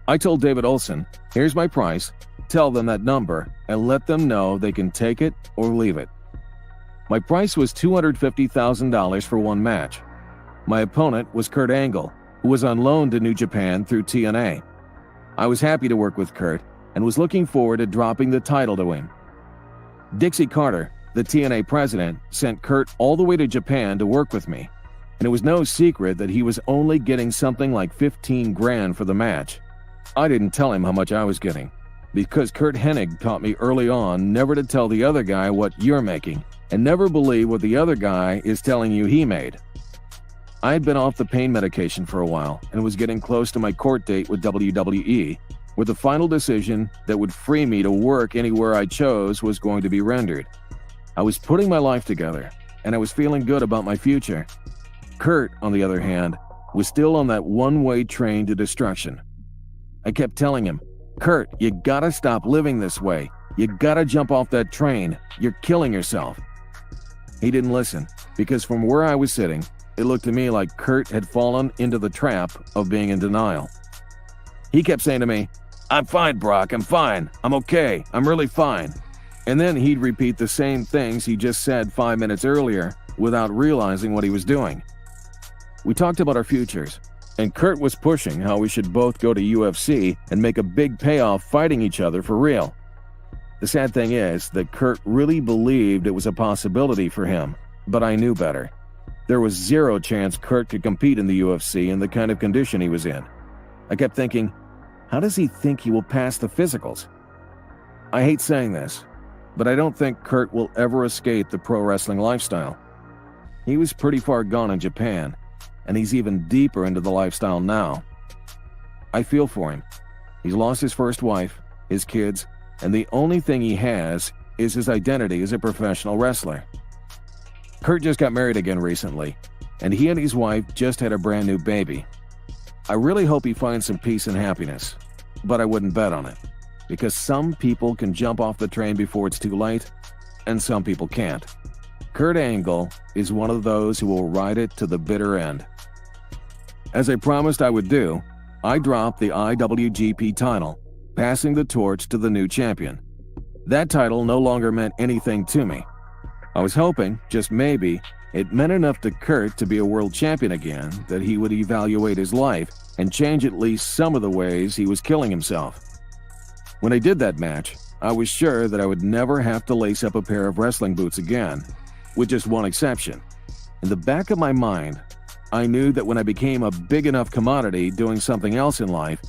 I told David Olson, here's my price, tell them that number, and let them know they can take it or leave it. My price was $250,000 for one match. My opponent was Kurt Angle, who was on loan to New Japan through TNA. I was happy to work with Kurt and was looking forward to dropping the title to him. Dixie Carter, the TNA president, sent Kurt all the way to Japan to work with me, and it was no secret that he was only getting something like $15,000 for the match. I didn't tell him how much I was getting, because Kurt Hennig taught me early on never to tell the other guy what you're making, and never believe what the other guy is telling you he made. I had been off the pain medication for a while and was getting close to my court date with WWE, where the final decision that would free me to work anywhere I chose was going to be rendered. I was putting my life together, and I was feeling good about my future. Kurt, on the other hand, was still on that one-way train to destruction. I kept telling him, Kurt, you gotta stop living this way. You gotta jump off that train. You're killing yourself. He didn't listen, because from where I was sitting, it looked to me like Kurt had fallen into the trap of being in denial. He kept saying to me, I'm fine, Brock, I'm fine. I'm okay. I'm really fine. And then he'd repeat the same things he just said 5 minutes earlier without realizing what he was doing. We talked about our futures, and Kurt was pushing how we should both go to UFC and make a big payoff fighting each other for real. The sad thing is that Kurt really believed it was a possibility for him, but I knew better. There was zero chance Kurt could compete in the UFC in the kind of condition he was in. I kept thinking, how does he think he will pass the physicals? I hate saying this, but I don't think Kurt will ever escape the pro wrestling lifestyle. He was pretty far gone in Japan, and he's even deeper into the lifestyle now. I feel for him. He's lost his first wife, his kids, and the only thing he has is his identity as a professional wrestler. Kurt just got married again recently, and he and his wife just had a brand new baby. I really hope he finds some peace and happiness, but I wouldn't bet on it, because some people can jump off the train before it's too late, and some people can't. Kurt Angle is one of those who will ride it to the bitter end. As I promised I would do, I dropped the IWGP title, passing the torch to the new champion. That title no longer meant anything to me. I was hoping, just maybe, it meant enough to Kurt to be a world champion again that he would evaluate his life and change at least some of the ways he was killing himself. When I did that match, I was sure that I would never have to lace up a pair of wrestling boots again, with just one exception. In the back of my mind, I knew that when I became a big enough commodity doing something else in life,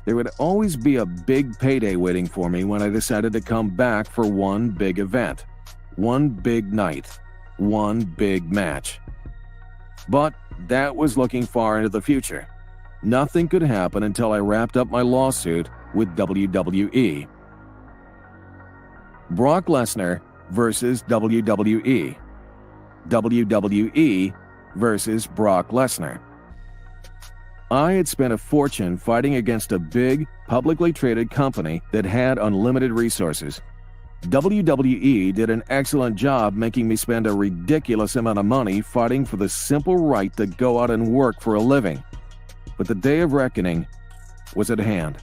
there would always be a big payday waiting for me when I decided to come back for one big event, one big night, one big match. But that was looking far into the future. Nothing could happen until I wrapped up my lawsuit with WWE. Brock Lesnar versus WWE. WWE versus Brock Lesnar. I had spent a fortune fighting against a big, publicly traded company that had unlimited resources. WWE did an excellent job making me spend a ridiculous amount of money fighting for the simple right to go out and work for a living. But the day of reckoning was at hand.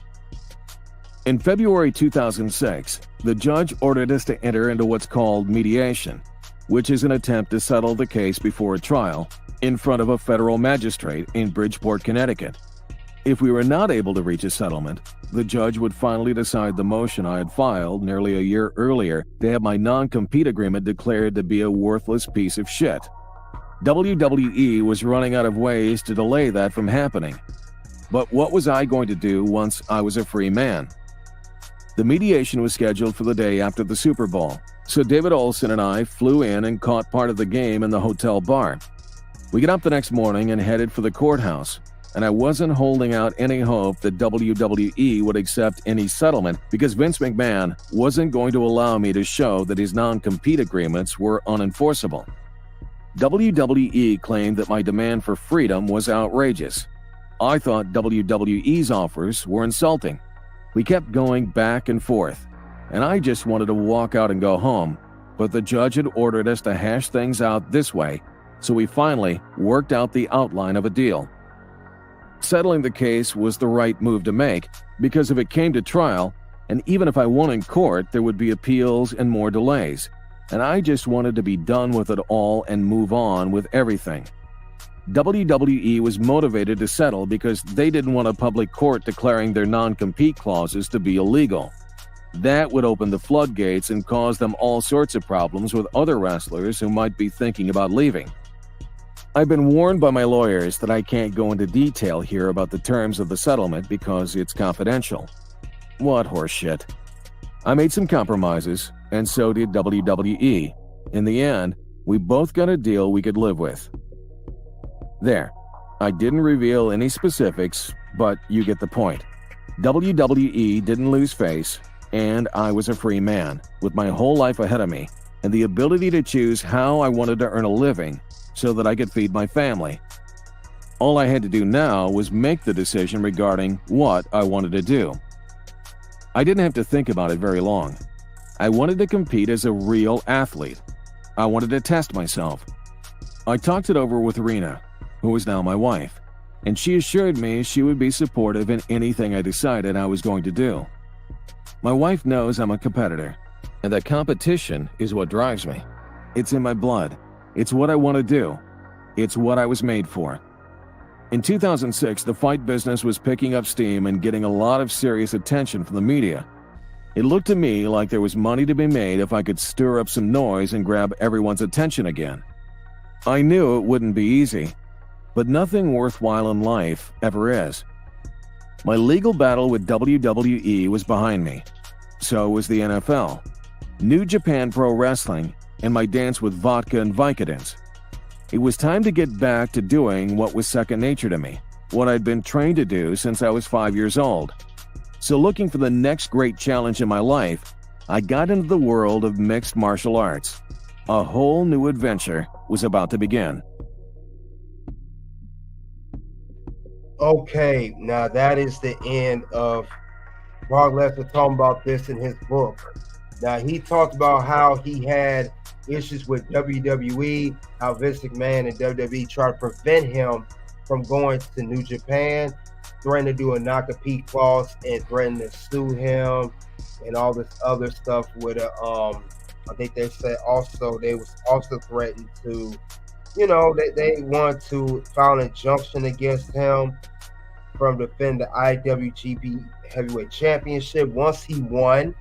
In February 2006, the judge ordered us to enter into what's called mediation, which is an attempt to settle the case before a trial in front of a federal magistrate in Bridgeport, Connecticut. If we were not able to reach a settlement, the judge would finally decide the motion I had filed nearly a year earlier to have my non-compete agreement declared to be a worthless piece of shit. WWE was running out of ways to delay that from happening. But what was I going to do once I was a free man? The mediation was scheduled for the day after the Super Bowl, so David Olson and I flew in and caught part of the game in the hotel bar. We got up the next morning and headed for the courthouse, and I wasn't holding out any hope that WWE would accept any settlement because Vince McMahon wasn't going to allow me to show that his non-compete agreements were unenforceable. WWE claimed that my demand for freedom was outrageous. I thought WWE's offers were insulting. We kept going back and forth, and I just wanted to walk out and go home, but the judge had ordered us to hash things out this way, so we finally worked out the outline of a deal. Settling the case was the right move to make, because if it came to trial, and even if I won in court, there would be appeals and more delays, and I just wanted to be done with it all and move on with everything. WWE was motivated to settle because they didn't want a public court declaring their non-compete clauses to be illegal. That would open the floodgates and cause them all sorts of problems with other wrestlers who might be thinking about leaving. I've been warned by my lawyers that I can't go into detail here about the terms of the settlement because it's confidential. What horseshit. I made some compromises, and so did WWE. In the end, we both got a deal we could live with. There. I didn't reveal any specifics, but you get the point. WWE didn't lose face, and I was a free man, with my whole life ahead of me, and the ability to choose how I wanted to earn a living so that I could feed my family. All I had to do now was make the decision regarding what I wanted to do. I didn't have to think about it very long. I wanted to compete as a real athlete. I wanted to test myself. I talked it over with Rena, who is now my wife, and she assured me she would be supportive in anything I decided I was going to do. My wife knows I'm a competitor, and that competition is what drives me. It's in my blood. It's what I want to do. It's what I was made for. In 2006, the fight business was picking up steam and getting a lot of serious attention from the media. It looked to me like there was money to be made if I could stir up some noise and grab everyone's attention again. I knew it wouldn't be easy, but nothing worthwhile in life ever is. My legal battle with WWE was behind me. So was the NFL, New Japan Pro Wrestling, and my dance with vodka and Vicodins. It was time to get back to doing what was second nature to me, what I'd been trained to do since I was 5 years old. So looking for the next great challenge in my life, I got into the world of mixed martial arts. A whole new adventure was about to begin. Okay, now that is the end of Brock Lesnar talking about this in his book. Now, he talked about how he had issues with WWE, how Vince McMahon and WWE tried to prevent him from going to New Japan, threatening to do a non-compete clause and threatening to sue him and all this other stuff with a, I think they said also, they was also threatened to, you know, they want to file an injunction against him from defending the IWGP Heavyweight Championship once he won.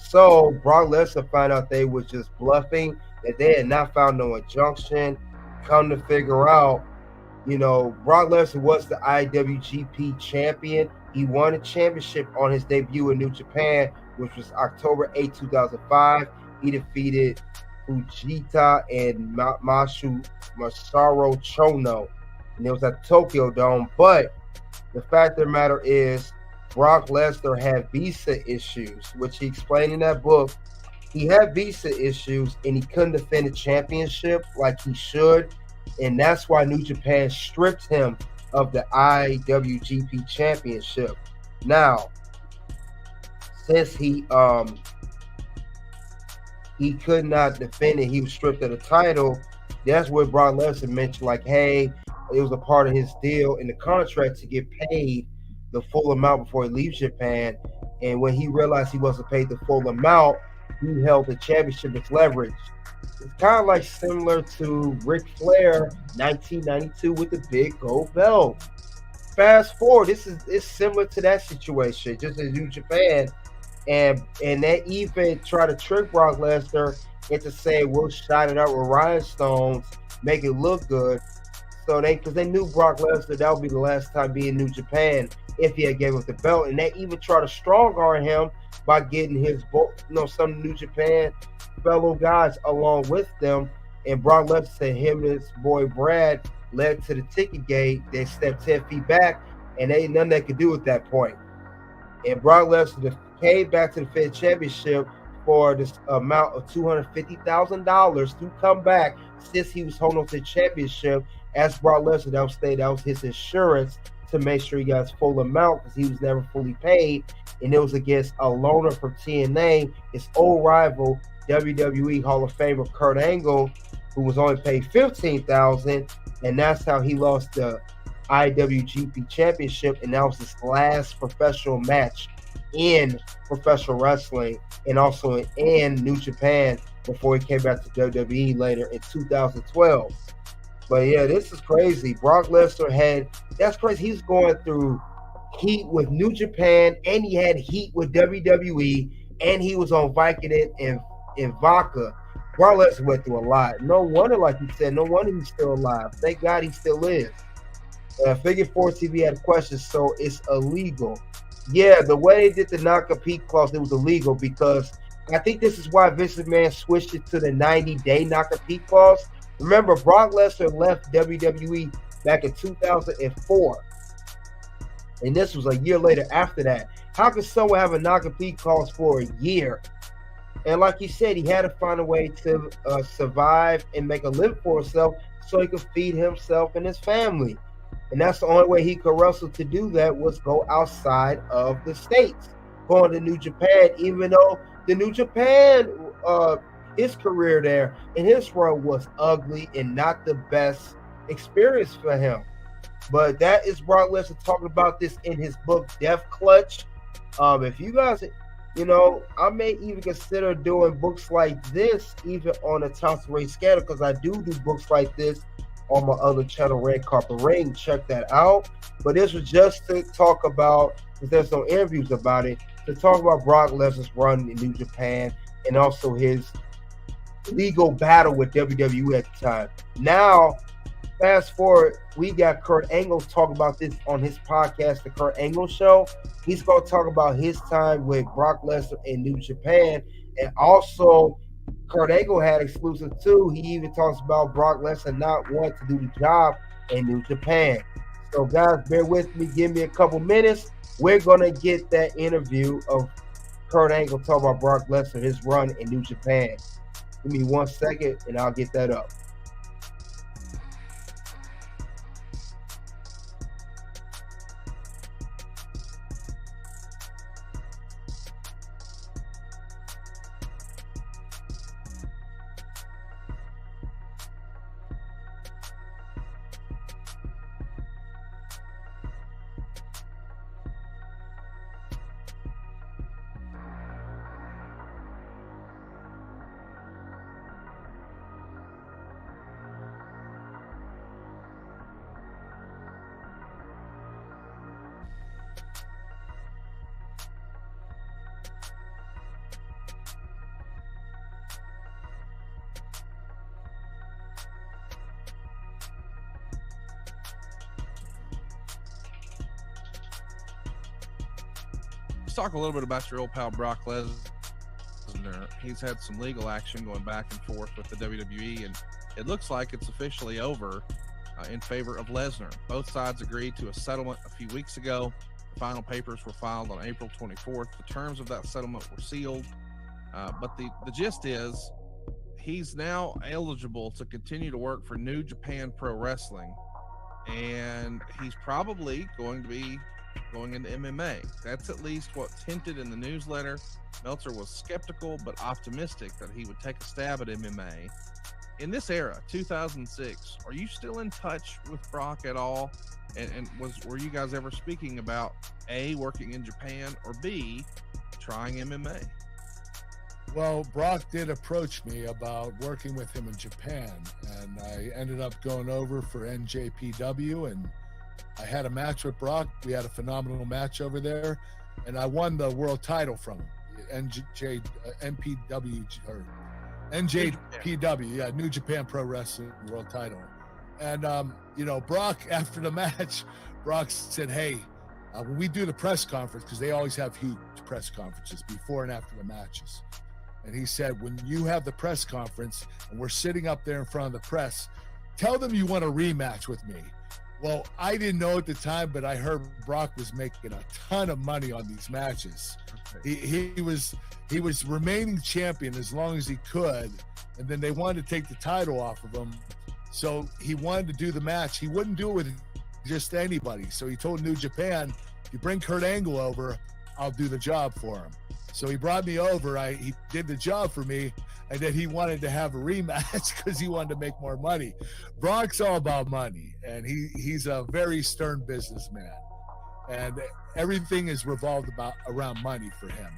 So Brock Lesnar found out they was just bluffing, that they had not found no injunction. Come to figure out, you know, Brock Lesnar was the IWGP champion. He won a championship on his debut in New Japan, which was October 8, 2005. He defeated Fujita and Masaru Chono, and it was at the Tokyo Dome. But the fact of the matter is, Brock Lesnar had visa issues, which he explained in that book. He had visa issues, and he couldn't defend the championship like he should, and that's why New Japan stripped him of the IWGP Championship. Now, since he could not defend it, he was stripped of the title. That's where Brock Lesnar mentioned, like, hey, it was a part of his deal in the contract to get paid the full amount before he leaves Japan. And when he realized he wasn't paid the full amount, he held the championship as leverage. It's kind of like similar to Ric Flair 1992 with the big gold belt. Fast forward, it's similar to that situation, just in New Japan. And they even try to trick Brock Lesnar into saying we'll shine it up with rhinestones, make it look good. So because they knew Brock Lesnar, that would be the last time being in New Japan if he had gave up the belt. And they even try to strong arm him by getting his, some New Japan fellow guys along with them. And Brock Lesnar said him and his boy Brad led to the ticket gate. They stepped 10 feet back, and ain't nothing they could do at that point. And Brock Lesnar came back to the Fed Championship for this amount of $250,000 to come back since he was holding on to the championship. As Brock Lesnar, that was his insurance to make sure he got his full amount, because he was never fully paid. And it was against a loner from TNA, his old rival, WWE Hall of Famer Kurt Angle, who was only paid $15,000, and that's how he lost the IWGP Championship. And that was his last professional match in professional wrestling, and also in New Japan before he came back to WWE later in 2012. But yeah, this is crazy. Brock Lesnar that's crazy. He's going through heat with New Japan, and he had heat with WWE, and he was on Vicodin and vodka. Brock Lesnar went through a lot. No wonder, like you said, no wonder he's still alive. Thank God he still is. Figure 4 TV had a question, so it's illegal. Yeah, the way they did the non-compete clause, it was illegal, because I think this is why Vince McMahon switched it to the 90-day non-compete clause. Remember, Brock Lesnar left WWE back in 2004. And this was a year later after that. How could someone have a non-compete clause for a year? And like you said, he had to find a way to survive and make a living for himself so he could feed himself and his family. And that's the only way he could wrestle to do that, was go outside of the States, going to New Japan, even though the New Japan, his career there and his run was ugly and not the best experience for him. But that is Brock Lesnar talking about this in his book, Death Clutch. If you guys, I may even consider doing books like this even on a Thompson Ray scale, because I do books like this on my other channel, Red Carpet Ring. Check that out. But this was just to talk about, because there's no interviews about it, to talk about Brock Lesnar's run in New Japan and also his legal battle with WWE at the time. Now, fast forward, we got Kurt Angle talking about this on his podcast, The Kurt Angle Show. He's going to talk about his time with Brock Lesnar in New Japan, and also Kurt Angle had exclusive too. He even talks about Brock Lesnar not wanting to do the job in New Japan. So guys, bear with me. Give me a couple minutes. We're going to get that interview of Kurt Angle talking about Brock Lesnar, his run in New Japan. Give me 1 second and I'll get that up. Talk a little bit about your old pal Brock Lesnar. He's had some legal action going back and forth with the WWE, and it looks like it's officially over in favor of Lesnar. Both sides agreed to a settlement a few weeks ago. The final papers were filed on April 24th. The terms of that settlement were sealed, but the gist is he's now eligible to continue to work for New Japan Pro Wrestling, and he's probably going to be going into MMA. That's at least what hinted in the newsletter. Meltzer was skeptical but optimistic that he would take a stab at MMA. In this era, 2006, are you still in touch with Brock at all? And were you guys ever speaking about A, working in Japan, or B, trying MMA? Well, Brock did approach me about working with him in Japan, and I ended up going over for NJPW, and I had a match with Brock. We had a phenomenal match over there, and I won the world title from him. NJPW, yeah, New Japan Pro Wrestling world title. And Brock, after the match, Brock said, "Hey, when we do the press conference, because they always have huge press conferences before and after the matches." And he said, "When you have the press conference and we're sitting up there in front of the press, tell them you want a rematch with me." Well, I didn't know at the time, but I heard Brock was making a ton of money on these matches. He was remaining champion as long as he could, and then they wanted to take the title off of him. So he wanted to do the match. He wouldn't do it with just anybody. So he told New Japan, "If you bring Kurt Angle over, I'll do the job for him." So he brought me over. He did the job for me, and then he wanted to have a rematch because he wanted to make more money. Brock's all about money, and he's a very stern businessman, and everything is revolved around money for him.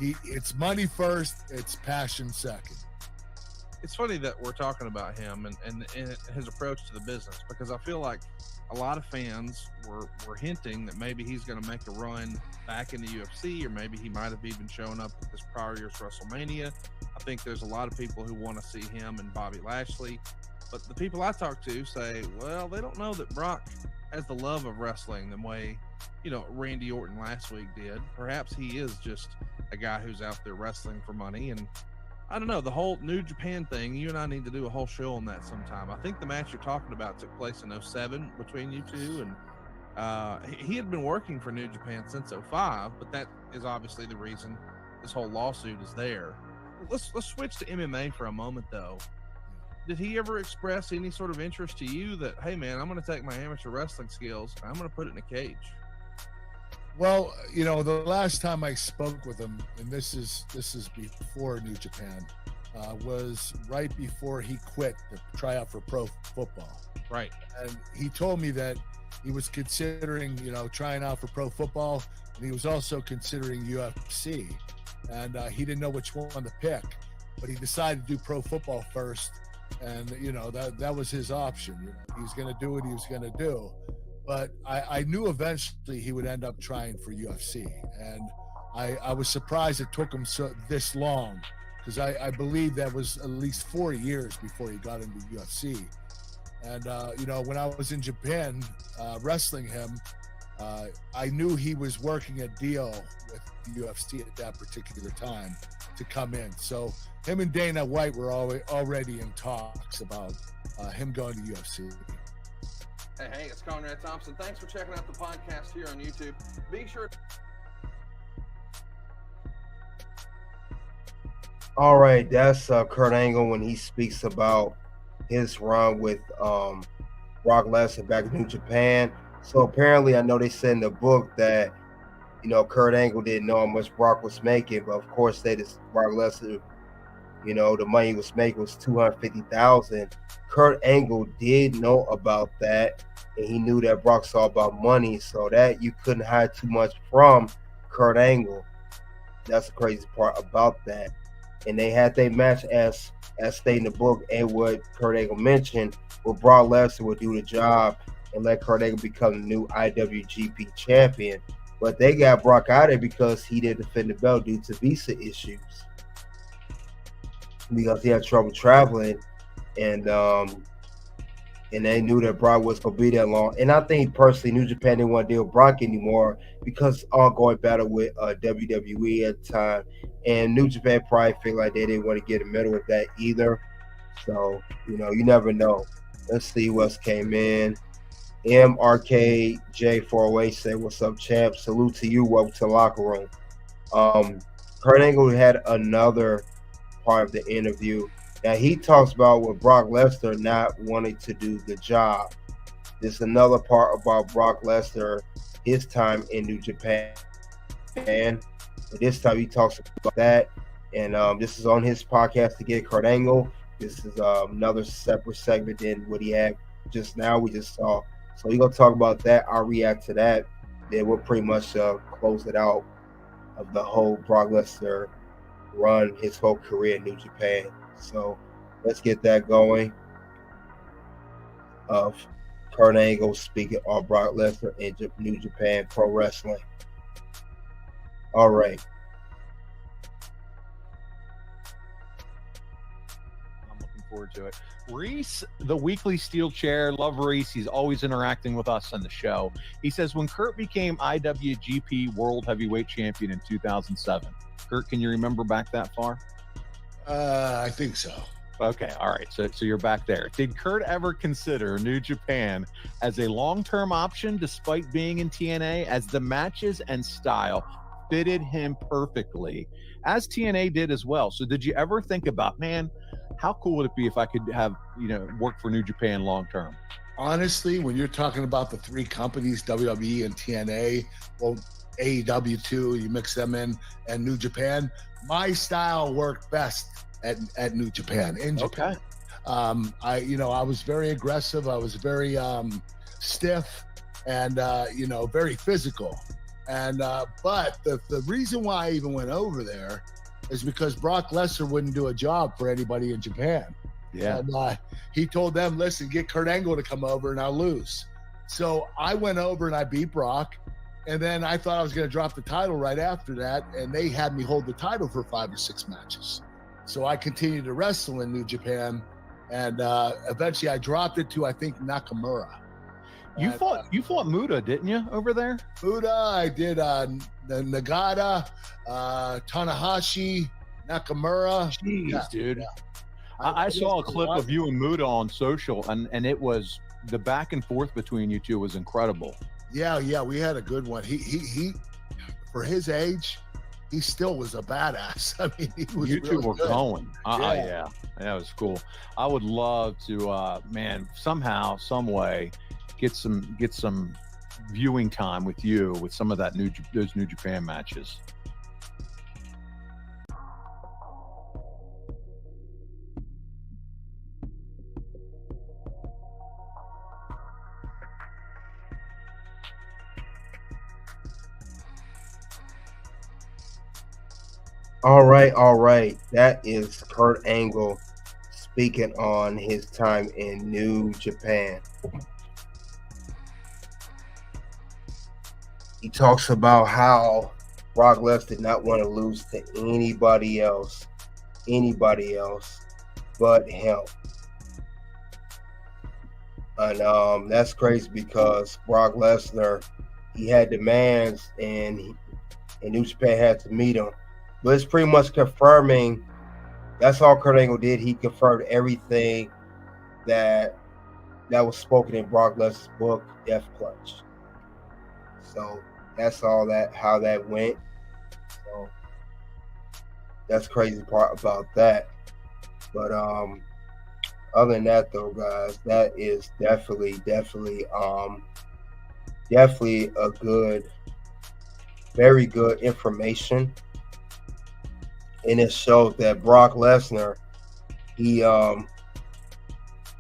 It's money first, it's passion second. It's funny that we're talking about him and his approach to the business, because I feel like a lot of fans were hinting that maybe he's going to make a run back in the UFC, or maybe he might have even shown up at this prior year's WrestleMania. I think there's a lot of people who want to see him and Bobby Lashley, but the people I talk to say, well, they don't know that Brock has the love of wrestling the way, Randy Orton last week did. Perhaps he is just a guy who's out there wrestling for money. And I don't know, the whole New Japan thing, you and I need to do a whole show on that sometime. I think the match you're talking about took place in 2007 between you two, and he had been working for New Japan since 2005, but that is obviously the reason this whole lawsuit is there. Let's switch to MMA for a moment, though. Did he ever express any sort of interest to you that, hey, man, I'm going to take my amateur wrestling skills and I'm going to put it in a cage? Well, the last time I spoke with him, and this is before New Japan, was right before he quit to try out for pro football. Right. And he told me that he was considering, trying out for pro football, and he was also considering UFC. And he didn't know which one to pick, but he decided to do pro football first. And, that was his option. He was going to do what he was going to do. But I knew eventually he would end up trying for UFC. And I was surprised it took him this long, because I believe that was at least 4 years before he got into UFC. And, when I was in Japan wrestling him, I knew he was working a deal with UFC at that particular time to come in. So him and Dana White were already in talks about him going to UFC. Hey, it's Conrad Thompson. Thanks for checking out the podcast here on YouTube. Be sure to... All right, that's Kurt Angle when he speaks about his run with Brock Lesnar back in New Japan. So apparently, I know they said in the book that, you know, Kurt Angle didn't know how much Brock was making, but of course, Brock Lesnar, you know, the money he was making was $250,000. Kurt Angle did know about that, and he knew that Brock's all about money, so that you couldn't hide too much from Kurt Angle. That's the crazy part about that. And they had their match as stated in the book, and what Kurt Angle mentioned, where Brock Lesnar would do the job and let Kurt Angle become the new IWGP champion. But they got Brock out of there because he didn't defend the belt due to visa issues, because he had trouble traveling, and they knew that Brock was going to be that long. And I think personally, New Japan didn't want to deal with Brock anymore because ongoing battle with WWE at the time, and New Japan probably feel like they didn't want to get in the middle with that either. So, you know, you never know. Let's see what's came in. MRKJ408 said, "What's up, champ? Salute to you. Welcome to the locker room." Kurt Angle had another part of the interview. Now he talks about with Brock Lesnar not wanting to do the job. This is another part about Brock Lesnar, his time in New Japan. And this time he talks about that. And this is on his podcast to get Kurt Angle. This is another separate segment than what he had just now. We just saw. So we're going to talk about that. I'll react to that. Then we'll pretty much close it out of the whole Brock Lesnar run, his whole career in New Japan. So let's get that going. Of Kurt Angle speaking on Brock Lesnar in New Japan Pro Wrestling. All right. I'm looking forward to it. Reese, the weekly steel chair. Love Reese. He's always interacting with us on the show. He says, when Kurt became IWGP World Heavyweight Champion in 2007. Kurt, can you remember back that far? I think so. Okay, all right. So you're back there. Did Kurt ever consider New Japan as a long-term option despite being in TNA, as the matches and style fitted him perfectly, as TNA did as well? So did you ever think about, man, how cool would it be if I could have, work for New Japan long-term? Honestly, when you're talking about the three companies, WWE and TNA, well, AEW too, you mix them in, and New Japan, my style worked best at New Japan, in Japan. Okay. I was very aggressive. I was very stiff and, very physical. And but the reason why I even went over there is because Brock Lesnar wouldn't do a job for anybody in Japan. Yeah. And he told them, listen, get Kurt Angle to come over and I'll lose. So I went over and I beat Brock. And then I thought I was going to drop the title right after that. And they had me hold the title for 5 or 6 matches. So I continued to wrestle in New Japan. And eventually I dropped it to, I think, Nakamura. You fought Muta, didn't you, over there? Muta, I did Nagata, Tanahashi, Nakamura. Jeez, dude. Yeah. I saw a clip of you and Muta on social, and it was, the back and forth between you two was incredible. Yeah, we had a good one. He for his age, he still was a badass. I mean, he was. You two really were good. going. Yeah, that was cool. I would love to, somehow, some way, get some viewing time with you with some of those New Japan matches. All right. That is Kurt Angle speaking on his time in New Japan. He talks about how Brock Lesnar did not want to lose to anybody else but him. And that's crazy because Brock Lesnar, he had demands and New Japan had to meet him. But it's pretty much confirming. That's all Kurt Angle did. He confirmed everything that was spoken in Brock Lesnar's book, Death Clutch. So that's all how that went. So that's crazy part about that. But other than that, though, guys, that is definitely a good, very good information. And it shows that Brock Lesnar, he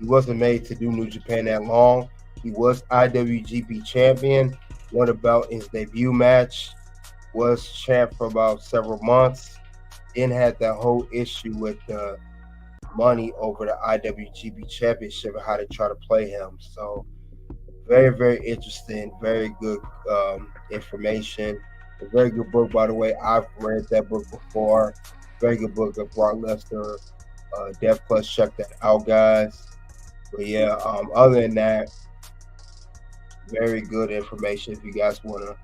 wasn't made to do New Japan that long. He was IWGP champion, won a belt in his debut match, was champ for about several months, then had that whole issue with the money over the IWGP championship and how they try to play him. So very, very interesting, very good information. A very good book, by the way. I've read that book before. Very good book of Brock Lesnar, Death Clutch. Check that out, guys. But yeah, other than that, very good information. If you guys want to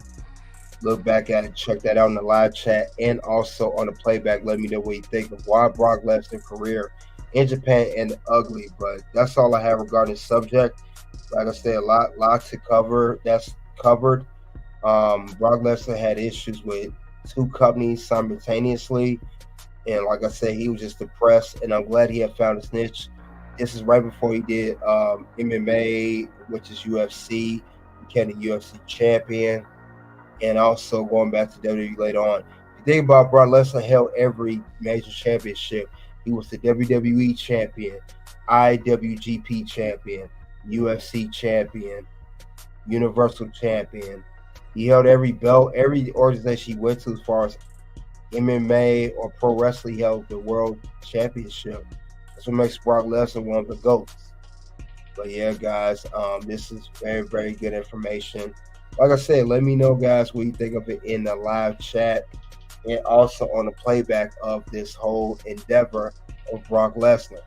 look back at it, check that out in the live chat and also on the playback. Let me know what you think of why Brock Lesnar's career in Japan and ugly. But that's all I have regarding the subject. Like I said, a lot to cover. That's covered. Brock Lesnar had issues with 2 companies simultaneously, and like I said, he was just depressed. And I'm glad he had found his niche. This is right before he did MMA, which is UFC. He became the UFC champion, and also going back to WWE later on. The thing about Brock Lesnar, held every major championship. He was the WWE champion, IWGP champion, UFC champion, Universal champion. He held every belt, every organization he went to as far as MMA or pro wrestling. He held the world championship. That's what makes Brock Lesnar one of the GOATs. But yeah, guys, this is very, very good information. Like I said, let me know, guys, what you think of it in the live chat and also on the playback of this whole endeavor of Brock Lesnar.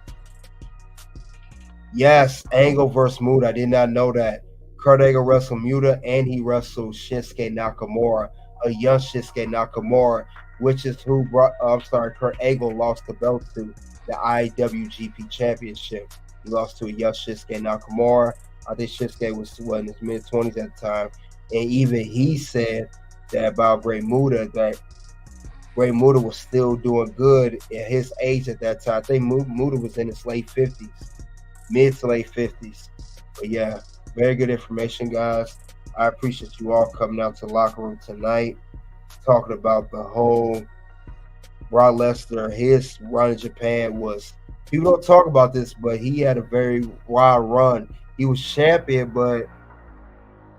Yes, Angle versus Muta. I did not know that. Kurt Angle wrestled Muta, and he wrestled Shinsuke Nakamura, a young Shinsuke Nakamura, which is who Kurt Angle lost the belt to, the IWGP Championship. He lost to a young Shinsuke Nakamura. I think Shinsuke was in his mid-20s at the time. And even he said that about Great Muta, that Great Muta was still doing good at his age at that time. I think Muta was in his late 50s, mid to late 50s. But yeah, very good information, guys. I appreciate you all coming out to the locker room tonight, talking about the whole Brock Lesnar. His run in Japan was, people don't talk about this, but he had a very wild run. He was champion, but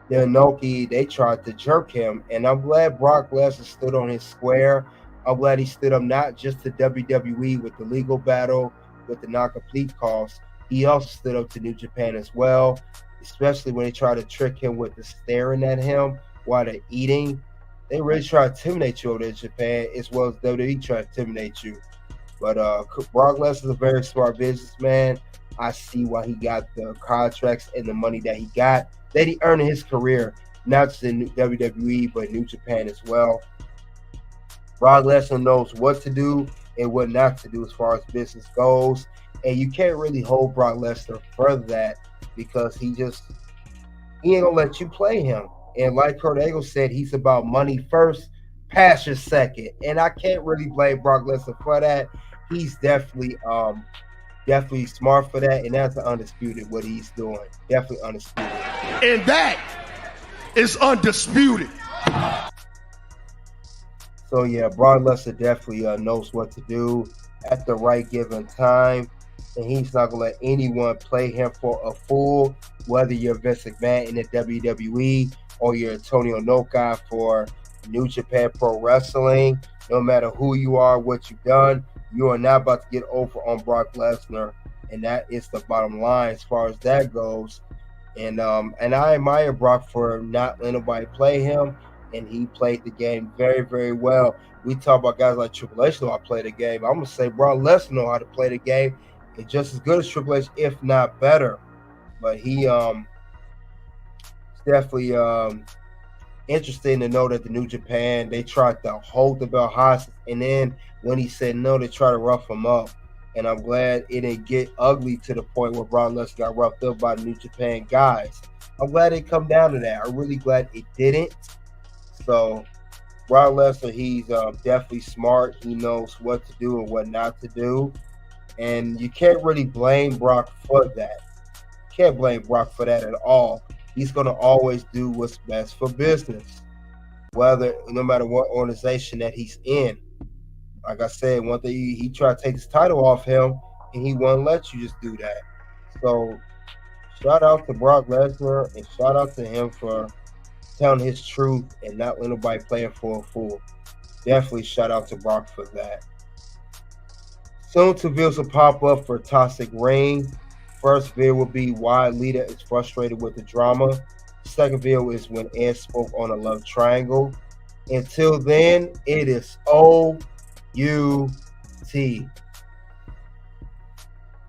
the Inoki, they tried to jerk him. And I'm glad Brock Lesnar stood on his square. I'm glad he stood up not just to WWE with the legal battle, with the non-complete costs. He also stood up to New Japan as well, especially when they tried to trick him with the staring at him while they're eating. They really try to intimidate you over there in Japan, as well as WWE try to intimidate you. But Brock Lesnar is a very smart businessman. I see why he got the contracts and the money that he got, that he earned in his career, not just in WWE, but New Japan as well. Brock Lesnar knows what to do and what not to do as far as business goes. And you can't really hold Brock Lesnar further that, because he ain't gonna let you play him. And like Kurt Angle said, he's about money first, passion second. And I can't really blame Brock Lesnar for that. He's definitely smart for that, and that's undisputed what he's doing. Definitely undisputed. And that is undisputed. So yeah, Brock Lesnar definitely knows what to do at the right given time, and he's not gonna let anyone play him for a fool. Whether you're Vince McMahon in the WWE or you're Antonio Inoki for New Japan Pro Wrestling, no matter who you are, what you've done, you are not about to get over on Brock Lesnar, and that is the bottom line as far as that goes. And I admire Brock for not letting nobody play him, and he played the game very, very well. We talk about guys like Triple H know how to play the game. I'm gonna say Brock Lesnar know how to play the game, and just as good as Triple H, if not better. But he definitely interesting to know that the New Japan, they tried to hold the belt hostage, and then when he said no, they tried to rough him up. And I'm glad it didn't get ugly to the point where Brock Lesnar got roughed up by the New Japan guys. I'm glad it come down to that. I'm really glad it didn't. So Brock Lesnar, he's definitely smart. He knows what to do and what not to do. And you can't really blame Brock for that. Can't blame Brock for that at all. He's going to always do what's best for business, no matter what organization that he's in. Like I said, one thing, he tried to take his title off him, and he won't let you just do that. So shout out to Brock Lesnar, and shout out to him for telling his truth and not letting nobody play it for a fool. Definitely shout out to Brock for that. Soon two videos will pop up for Toxic Reign. First video will be why Lita is frustrated with the drama. Second video is when Ed spoke on a love triangle. Until then, it is OUT.